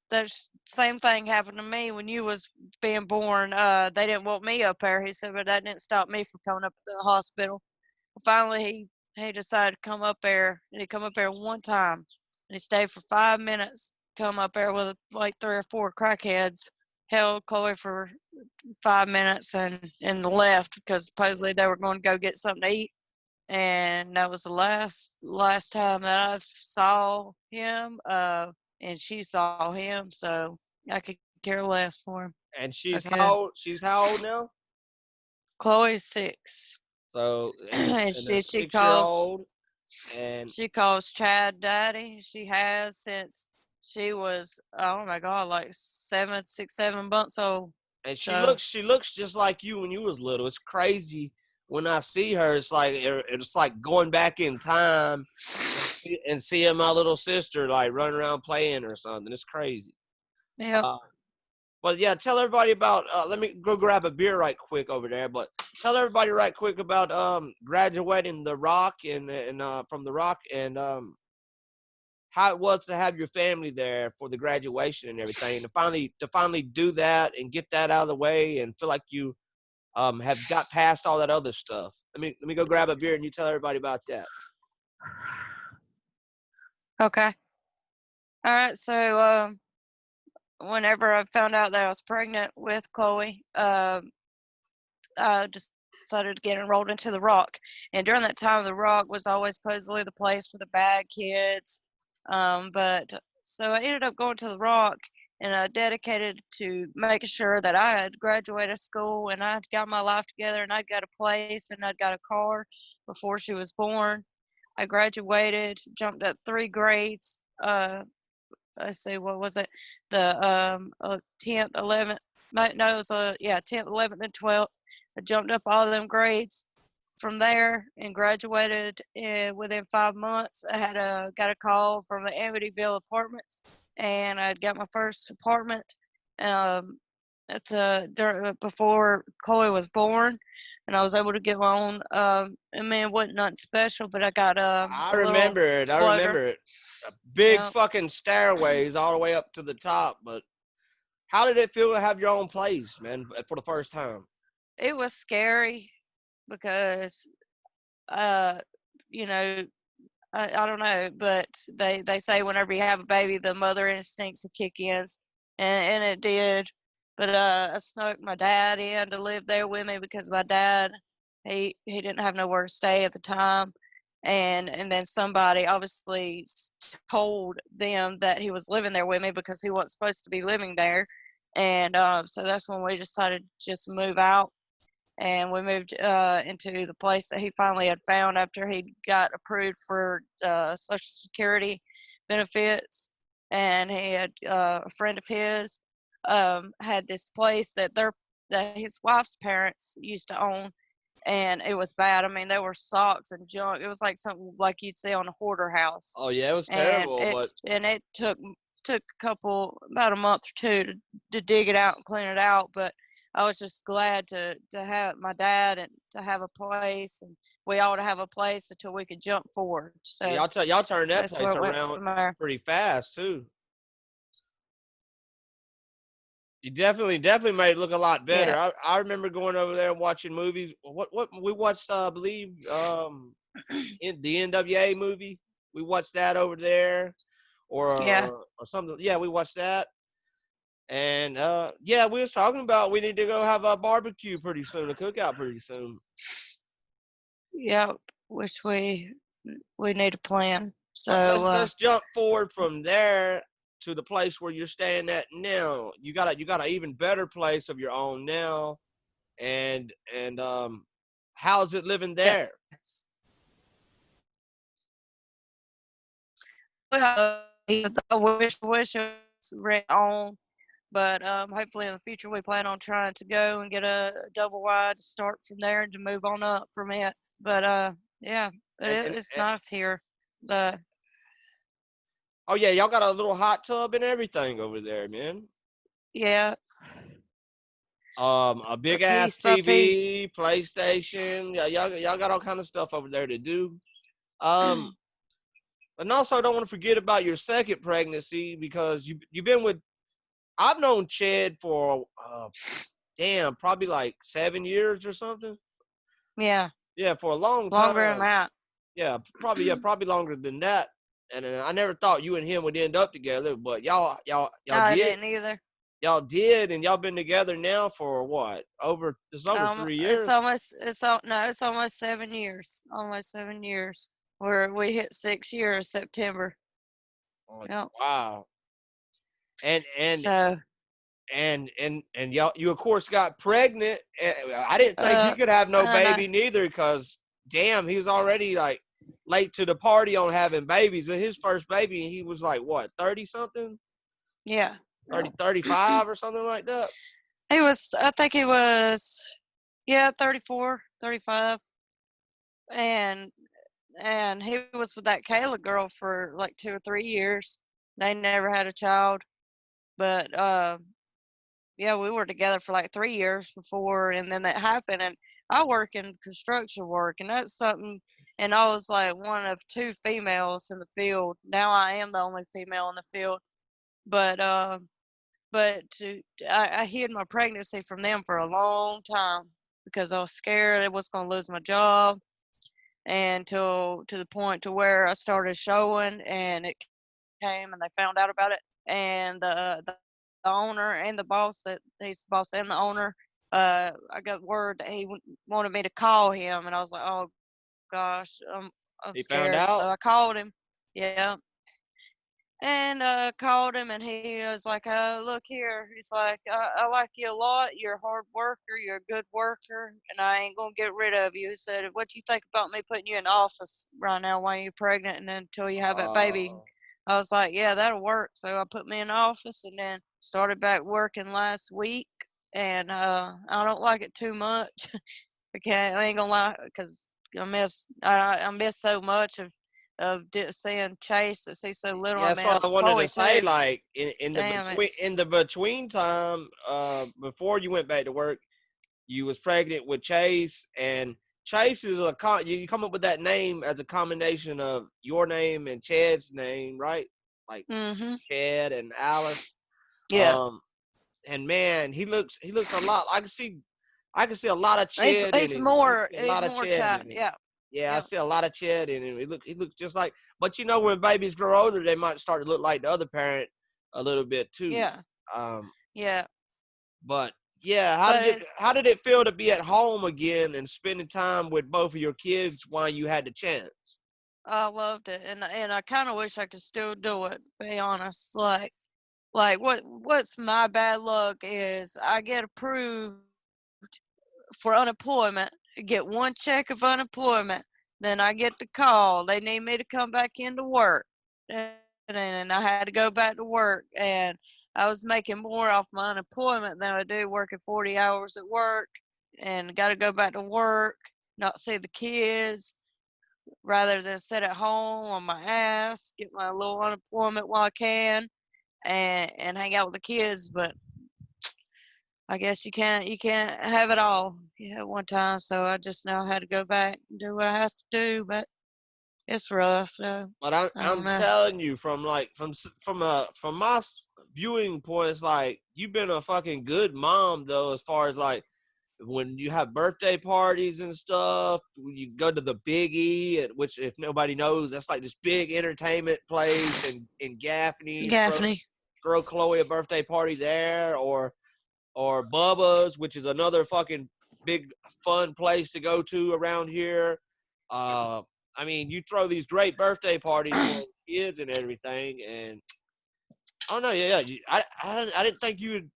That same thing happened to me when you was being born. They didn't want me up there. He said, but that didn't stop me from coming up to the hospital. Finally, he decided to come up there, and he come up there one time, and he stayed for 5 minutes. Come up there with like 3 or 4 crackheads, held Chloe for 5 minutes, and left because supposedly they were going to go get something to eat. And that was the last time that I saw him. And she saw him, so I could care less for him. And I she's could. how old? She's how old now? Chloe's 6, So, and and a she 6 year calls old, and She calls Chad daddy. She has since she was, oh my God, like 7 6 7 months old. and So she looks just like you when you was little. It's crazy when I see her. It's like going back in time and seeing my little sister like running around playing or something. It's crazy. yeah. Uh, but yeah, tell everybody about. Let me go grab a beer right quick over there. But tell everybody right quick about graduating the Rock and from the Rock and how it was to have your family there for the graduation and everything, and to finally do that and get that out of the way and feel like you have got past all that other stuff. Let me go grab a beer and you tell everybody about that. Okay. All right. So whenever I found out that I was pregnant with Chloe, I decided to get enrolled into the Rock. And during that time, the Rock was always supposedly the place for the bad kids. But so I ended up going to the Rock, and I dedicated to making sure that I had graduated school and I'd got my life together and I'd got a place and I'd got a car before she was born. I graduated, jumped up 3 grades. Let's see, what was it? The 10th, 11th. No, it was 10th, 11th, and 12th. I jumped up all of them grades from there and graduated within 5 months. I had got a call from the Amityville Apartments, and I got my first apartment before Chloe was born, and I was able to get my own. I mean, it wasn't nothing special, but I got I a little remember it. I exploder. remember it. Big Yeah, fucking stairways all the way up to the top. But how did it feel to have your own place, man, for the first time? it was scary because uh, you know, I don't know, but they say whenever you have a baby, the mother instincts will kick in, and it did. But I snuck my dad in to live there with me because my dad, he didn't have nowhere to stay at the time, and then somebody obviously told them that he was living there with me because he wasn't supposed to be living there, and so that's when we decided to just move out, and we moved into the place that he finally had found after he got approved for Social Security benefits. And he had a friend of his had this place that his wife's parents used to own, and it was bad. I mean, there were socks and junk. It was like something like you'd see on a hoarder house, Oh yeah, it was and terrible. But it took about a month or two to dig it out and clean it out. But I was just glad to have my dad and to have a place, and we ought to have a place until we could jump forward. So y'all turned that that's where place it went around from there. pretty fast too. You definitely made it look a lot better. Yeah, I remember going over there and watching movies. What we watched, I believe, in the NWA movie. We watched that over there, yeah, or something. Yeah, we watched that. And yeah, we was talking about we need to go have a barbecue pretty soon, a cookout pretty soon. yeah. Which we need to plan. But So let's jump forward from there to the place where you're staying at now. You got a even better place of your own now, and how's it living yeah. there? I wish it was rent on, but hopefully in the future we plan on trying to go and get a double wide to start from there and to move on up from it. But yeah, it's And nice here. The oh yeah, y'all got a little hot tub and everything over there, man. Yeah, A the big ass piece by piece. TV, PlayStation. Yeah, y'all got all kind of stuff over there to do. Um, and also don't want to forget about your second pregnancy because you've been with I've known Chad for probably like 7 years or something. Yeah. Yeah, for a long Longer than time. that. Yeah, probably longer than that. And I never thought you and him would end up together, but y'all I did. didn't either. Y'all did, and y'all been together now for what? It's over 3 It's years. almost it's almost 7 years. Almost 7 years. We hit 6 years September. Oh, Yep. wow. And So y'all, you of course got pregnant. I didn't think you could have no and baby neither, because damn, he's already like late to the party on having babies. And his first baby, he was like what, 30 something? yeah. 35 or something like that. I think he was, yeah, 34, 35. And he was with that Kayla girl for like 2 or 3 years. They never had a child. But yeah, we were together for like 3 years before, and then that happened. And I work in construction work, and that's something. And I was like one of two females in the field. Now I am the only female in the field. But I hid my pregnancy from them for a long time because I was scared I was going to lose my job, and to the point to where I started showing, and it came and they found out about it, and the owner and the boss, that he's the boss and the owner, I got word that he wanted me to call him, and I was like, oh gosh, I'm He found scared. So out. I called him. Yeah. And called him, and he was like, look here. He's like, I like you a lot. You're a hard worker. You're a good worker, and I ain't going to get rid of you. He said, what do you think about me putting you in the office right now while you're pregnant and until you have that baby? I was like, yeah, that'll work. So I put me in the office and then started back working last week. And I don't like it too much. I ain't going to lie, because I miss so much of seeing Chase, to see so little. Yeah, I that's mean, what I wanted Chloe to say. too. Like Damn, in the between time, before you went back to work, you was pregnant with Chase, and Chase is you come up with that name as a combination of your name and Chad's name, right? Like Chad and Alice. Yeah. And man, he looks a lot. I can see a lot of Chad in He's him. I more see a lot of Chad Chad. in him. Yeah. Yeah, I Yep. see a lot of Chad in him. He looks just like. But you know, when babies grow older, they might start to look like the other parent a little bit too. Yeah. Um, Yeah. but yeah, But it's how did it feel to be at home again and spending time with both of your kids while you had the chance? I loved it, and I kind of wish I could still do it. Be honest, what's my bad luck is I get approved for unemployment, get one check of unemployment, then I get the call. They need me to come back into work. And I had to go back to work. And I was making more off my unemployment than I do working 40 hours at work. And got to go back to work, not see the kids, rather than sit at home on my ass, get my little unemployment while I can, and hang out with the kids. But I guess you can't have it all at one time. So I just now had to go back and do what I have to do. But it's rough. So But I don't I'm know. telling you, from my viewing point, it's like you've been a fucking good mom though, as far as like when you have birthday parties and stuff. When you go to the Big E, which if nobody knows, that's like this big entertainment place in Gaffney. Gaffney. Throw Chloe a birthday party there, or Bubba's, which is another fucking big fun place to go to around here. I mean, you throw these great birthday parties for kids and everything, and I don't know, yeah, I didn't think you would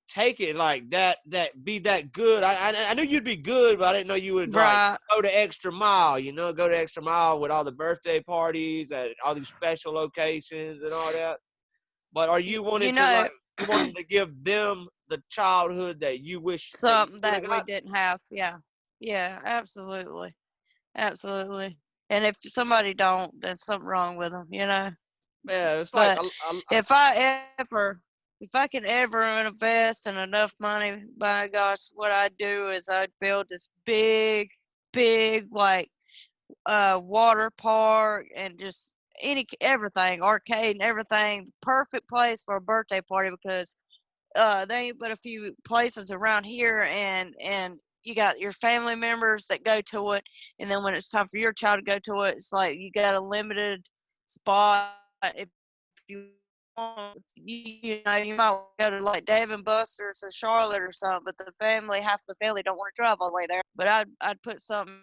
take it like that, be that good. I knew you'd be good, but I didn't know you would like Right. go the extra mile. You know, go the extra mile with all the birthday parties at all these special locations and all that. But are you wanting You to know, like you wanting to give them the childhood that you wish that you something would have that we got? didn't have. Yeah. Yeah. Absolutely. Absolutely. And if somebody don't, then something wrong with them. Yeah, it's like But if I can ever invest in enough money, by gosh, what I'd do is I'd build this big, big, like water park, and just everything, arcade and everything. Perfect place for a birthday party because there ain't but a few places around here, and you got your family members that go to it, and then when it's time for your child to go to it, it's like you got a limited spot. If you want, you know, you might go to like Dave and Buster's or Charlotte or something, but half the family don't want to drive all the way there. But I'd put something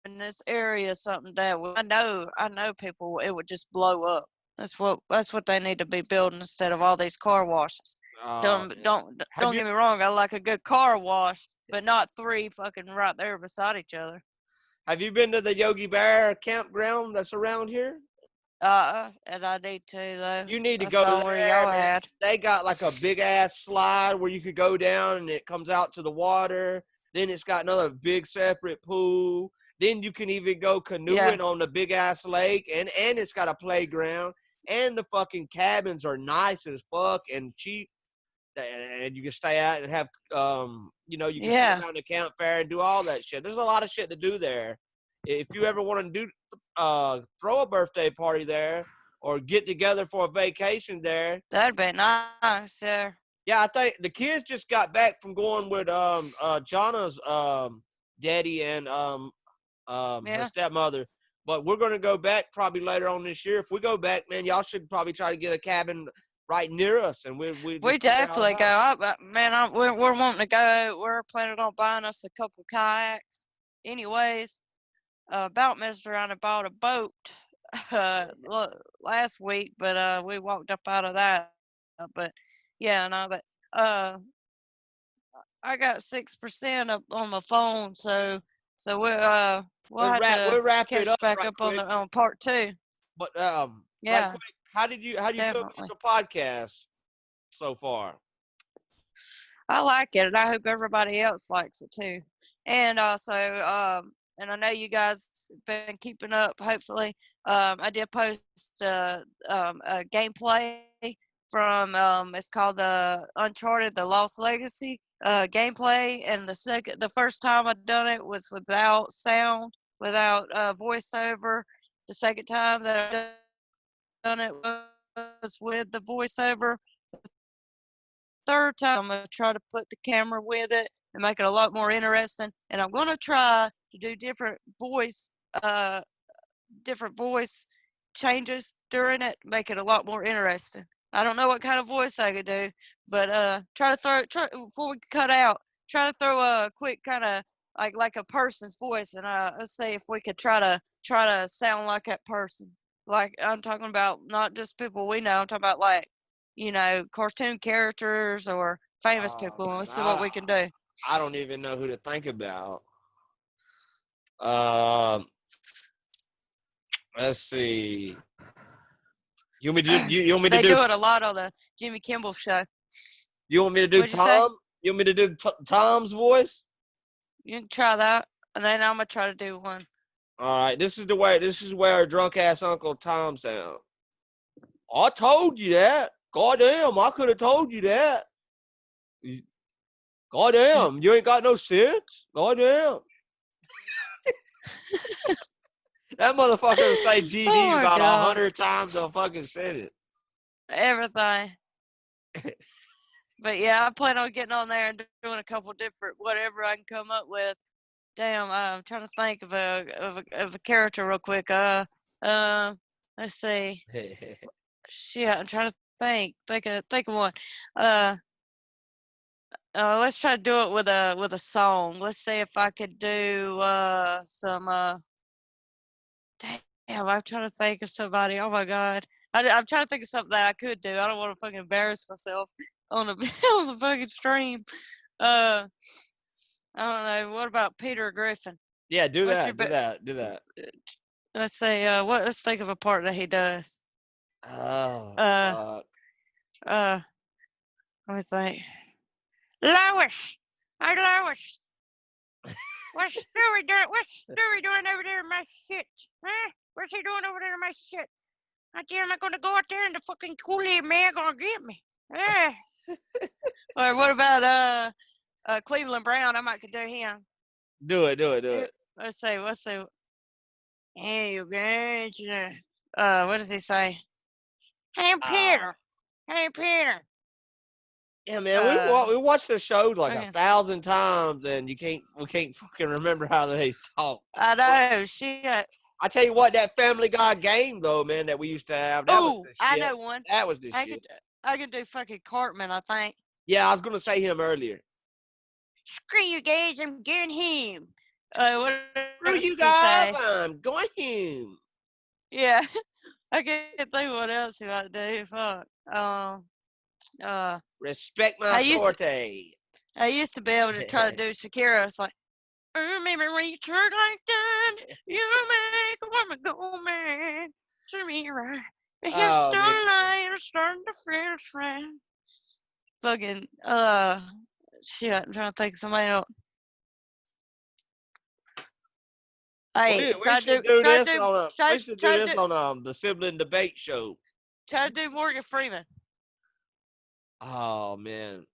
in this area, something that I know people, it would just blow up. That's what they need to be building instead of all these car washes. Oh, Don't get me wrong. I like a good car wash, but not three fucking right there beside each other. have you been to the Yogi Bear campground that's around here? And I need to though. You need to I go saw where there, y'all man. had. They got like a big ass slide where you could go down and it comes out to the water. Then it's got another big separate pool. Then you can even go canoeing on the big ass lake, and it's got a playground. And the fucking cabins are nice as fuck and cheap. And you can stay out and have you know, you can sit around the campfire and do all that shit. There's a lot of shit to do there. If you ever want to do throw a birthday party there or get together for a vacation there, That'd be nice, yeah. Yeah, I think the kids just got back from going with Jana's daddy and her stepmother. But we're gonna go back probably later on this year. If we go back, man, y'all should probably try to get a cabin right near us, and We definitely go. We're wanting to go. We're planning on buying us a couple kayaks. Anyways, about messed around and bought a boat last week, but we walked up out of that. But yeah, no, but I got 6% up on my phone, so we'll have to wrap it catch up back right up quick. on part 2. But Yeah, right quick, how do you feel about the podcast so far? I like it, and I hope everybody else likes it too. And also, and I know you guys been keeping up. Hopefully, I did post a gameplay from it's called the Uncharted: The Lost Legacy gameplay. And the first time I done it was without sound, without voiceover. The second time that I done it was with the voiceover. Third time I'm going to try to put the camera with it and make it a lot more interesting, and I'm going to try to do different voice changes during it, make it a lot more interesting. I don't know what kind of voice I could do, but try before we cut out, try to throw a quick kind of like a person's voice, and let's see if we could try to sound like that person. Like, I'm talking about not just people we know, I'm talking about like, you know, cartoon characters or famous people. Man, Let's see what we can do. I don't even know who to think about. Let's see. You want me to do? They do it a lot on the Jimmy Kimmel show. You want me to do Tom? You want me to do Tom's voice? You can try that, and then I'm gonna try to do one. All right. This is where our drunk ass Uncle Tom sounds. I told you that. Goddamn, I could have told you that. Goddamn, you ain't got no sense. Goddamn. That motherfucker will say GD about 100 times a fucking sentence. Everything. But yeah, I plan on getting on there and doing a couple different whatever I can come up with. Damn, I'm trying to think of a character real quick. Let's see. Shit, I'm trying to think of one. Let's try to do it with a song. Let's see if I could do some. Damn, I'm trying to think of somebody. Oh my god, I'm trying to think of something that I could do. I don't want to fucking embarrass myself on the on the fucking stream. I don't know. What about Peter Griffin? Yeah, do that. Let's say let's think of a part that he does. Oh, fuck. Let me think. Lois! Hey, Lois! What's Stewie doing over there in my shit? Huh? What's he doing over there in my shit? I tell him I'm gonna go out there and the fucking Kool-Aid man gonna get me. Yeah. Or what about Cleveland Brown? I might could do him. Do it. Let's see. Hey, you guys. what does he say? Hey Peter. Hey Peter. Yeah, man, we watched the show like Okay. 1,000 times, and we can't fucking remember how they talk. I know, shit. I tell you what, that Family Guy game though, man, that we used to have, that was the I shit. know one. That was the shit. I could do fucking Cartman, I think. Yeah, I was gonna say him earlier. Screw you guys, I'm going home. What Screw does you he guys, say? I'm going home. Yeah, I can't think what else he might do. Fuck. Respect my I used to, authority. I used to be able to try to do Shakira. It's like, maybe when you turn like that, you make a woman go mad. To me, right? His Oh, man. starlight is starting to feel friend. Fucking, shit, I'm trying to think of somebody else. Hey, We should do this on the sibling debate show. Try to do Morgan Freeman. Oh man,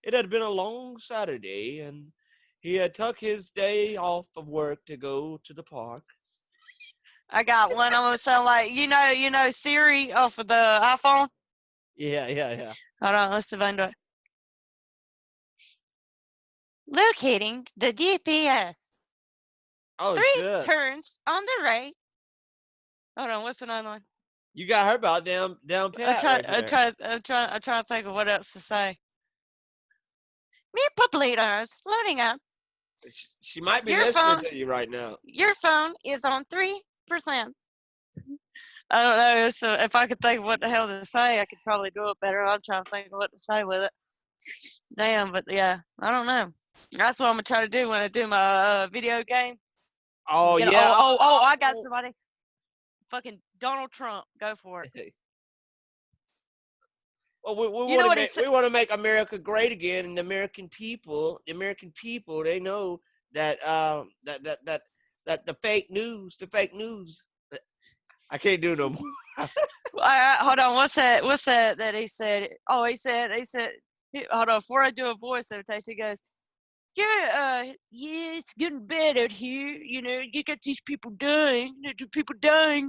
it had been a long Saturday, and he had took his day off of work to go to the park. I got one. I'm gonna sound like you know Siri off of the iPhone. Yeah. Hold on, let's see if I can do it. Locating the GPS. Oh 3 shit! turns on the right. Hold on, what's another one? You got her about down pat. I'm trying to think of what else to say. Meat potatoes loading up. She might be Your listening phone, to you right now. Your phone is on 3%. I don't know. So if I could think of what the hell to say, I could probably do it better. I'm trying to think of what to say with it. Damn, but yeah, I don't know. That's what I'm gonna try to do when I do my video game. Oh yeah. I got somebody. Fucking Donald Trump. Go for it. Well, we want to make America great again, and the American people, they know that that the fake news. I can't do no more. Hold on. What's that he said? Oh, he said. Hold on. Before I do a voice imitation, he goes, yeah, it's getting bad out here. You know, you got these people dying.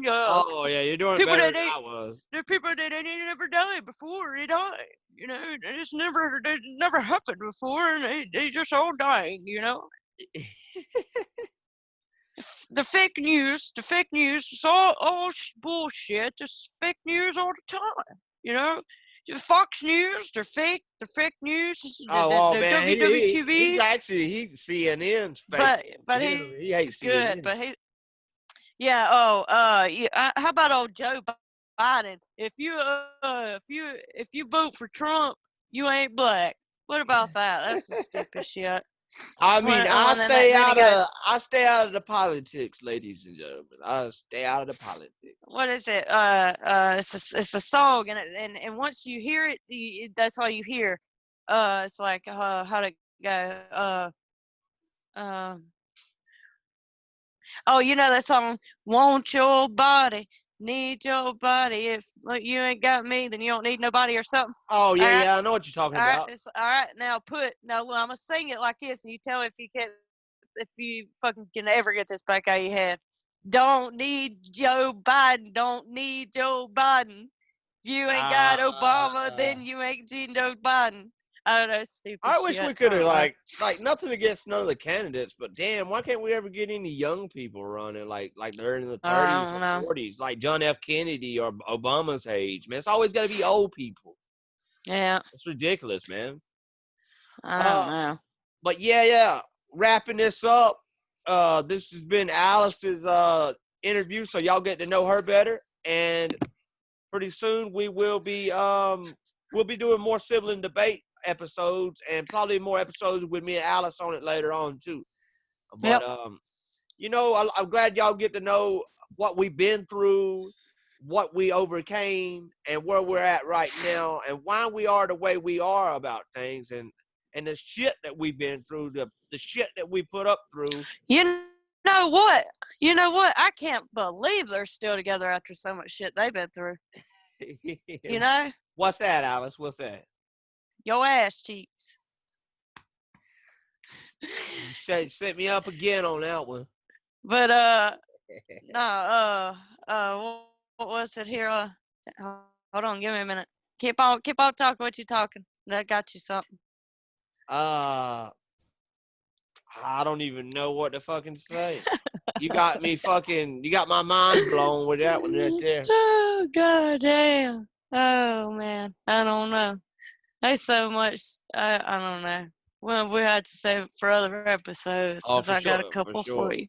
Oh yeah, you're doing better than I was. There are people that ain't never died before. They died. You know, it never happened before, and they just all dying. You know. The fake news, it's all bullshit. Just fake news all the time. You know, the Fox News, they're fake. The fake news, the man, WWTV. He's CNN's fake. But he hates good. CNN. But yeah. How about old Joe Biden? If you vote for Trump, you ain't black. What about that? That's some stupid shit. I mean, I stay out of the politics, ladies and gentlemen. I stay out of the politics. What is it? It's a song, and once you hear it, that's all you hear. It's like how'd it go? Oh, you know that song? Want your body, need your body. If you ain't got me, then you don't need nobody or something. Oh yeah, I know what you're talking about. All right. Now I'm gonna sing it like this, and you tell me if you fucking can ever get this back out of your head. Don't need Joe Biden. Don't need Joe Biden. If you ain't got Obama, then you ain't Joe Biden. I don't know, stupid I wish shit. we could have like nothing against none of the candidates, but damn, why can't we ever get any young people running like they're in the 30s or 40s, like John F. Kennedy or Obama's age, man? It's always got to be old people. Yeah, it's ridiculous, man. I don't know. But yeah, wrapping this up. This has been Alice's interview, so y'all get to know her better, and pretty soon we will be doing more sibling debate episodes, and probably more episodes with me and Alice on it later on too. But you know, I'm glad y'all get to know what we've been through, what we overcame, and where we're at right now, and why we are the way we are about things, and the shit that we've been through, the shit that we put up through. You know what? I can't believe they're still together after so much shit they've been through. You know? What's that, Alice? What's that? Your ass cheeks. You set me up again on that one. But what was it here? Hold on, give me a minute. Keep on talking what you're talking. That got you something. I don't even know what to fucking say. You got me fucking. You got my mind blown with that one right there. Oh god damn. Oh man, I don't know. There's so much. I don't know. Well, we had to save it for other episodes Oh, because for I got a sure, for couple sure. for you.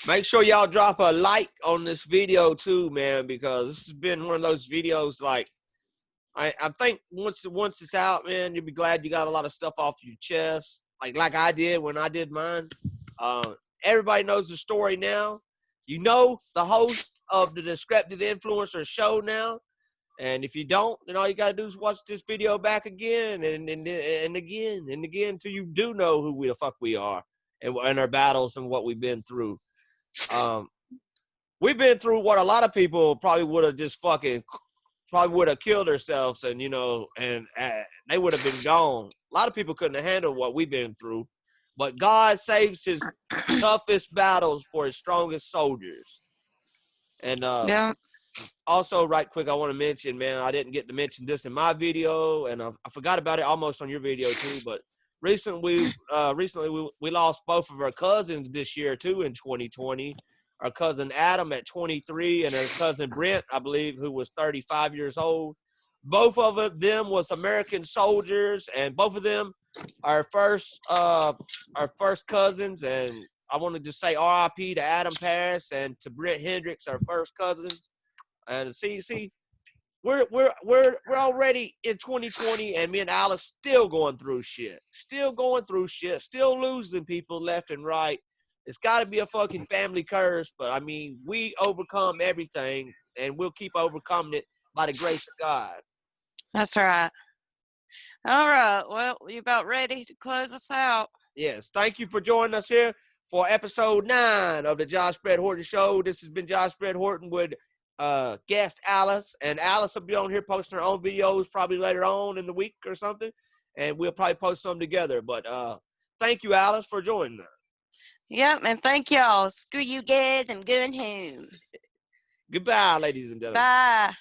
Make sure y'all drop a like on this video too, man, because this has been one of those videos. Like, I think once it's out, man, you'll be glad you got a lot of stuff off your chest, like I did when I did mine. Everybody knows the story now. You know the host of the Descriptive Influencer show now. And if you don't, then all you got to do is watch this video back again and again and again until you do know who the fuck we are and our battles and what we've been through. We've been through what a lot of people probably would have just probably would have killed themselves and, and they would have been gone. A lot of people couldn't have handled what we've been through. But God saves his toughest battles for his strongest soldiers. And Yeah. also, right quick, I want to mention, man, I didn't get to mention this in my video, and I forgot about it almost on your video too. But recently we lost both of our cousins this year too in 2020. Our cousin Adam at 23, and our cousin Brent, I believe, who was 35 years old. Both of them was American soldiers, and both of them are our first cousins. And I wanted to say R.I.P. to Adam Paris and to Brent Hendricks, our first cousins. And see, we're already in 2020, and me and Alice still going through shit, still losing people left and right. It's got to be a fucking family curse, but I mean, we overcome everything, and we'll keep overcoming it by the grace of God. That's right. All right. Well, you about ready to close us out? Yes. Thank you for joining us here for episode 9 of the Josh Brett Horton Show. This has been Josh Brett Horton with guest Alice, and Alice will be on here posting her own videos probably later on in the week or something, and we'll probably post some together. But thank you, Alice, for joining us. Yep, and thank y'all. Screw you guys. I'm going home. Goodbye, ladies and gentlemen. Bye.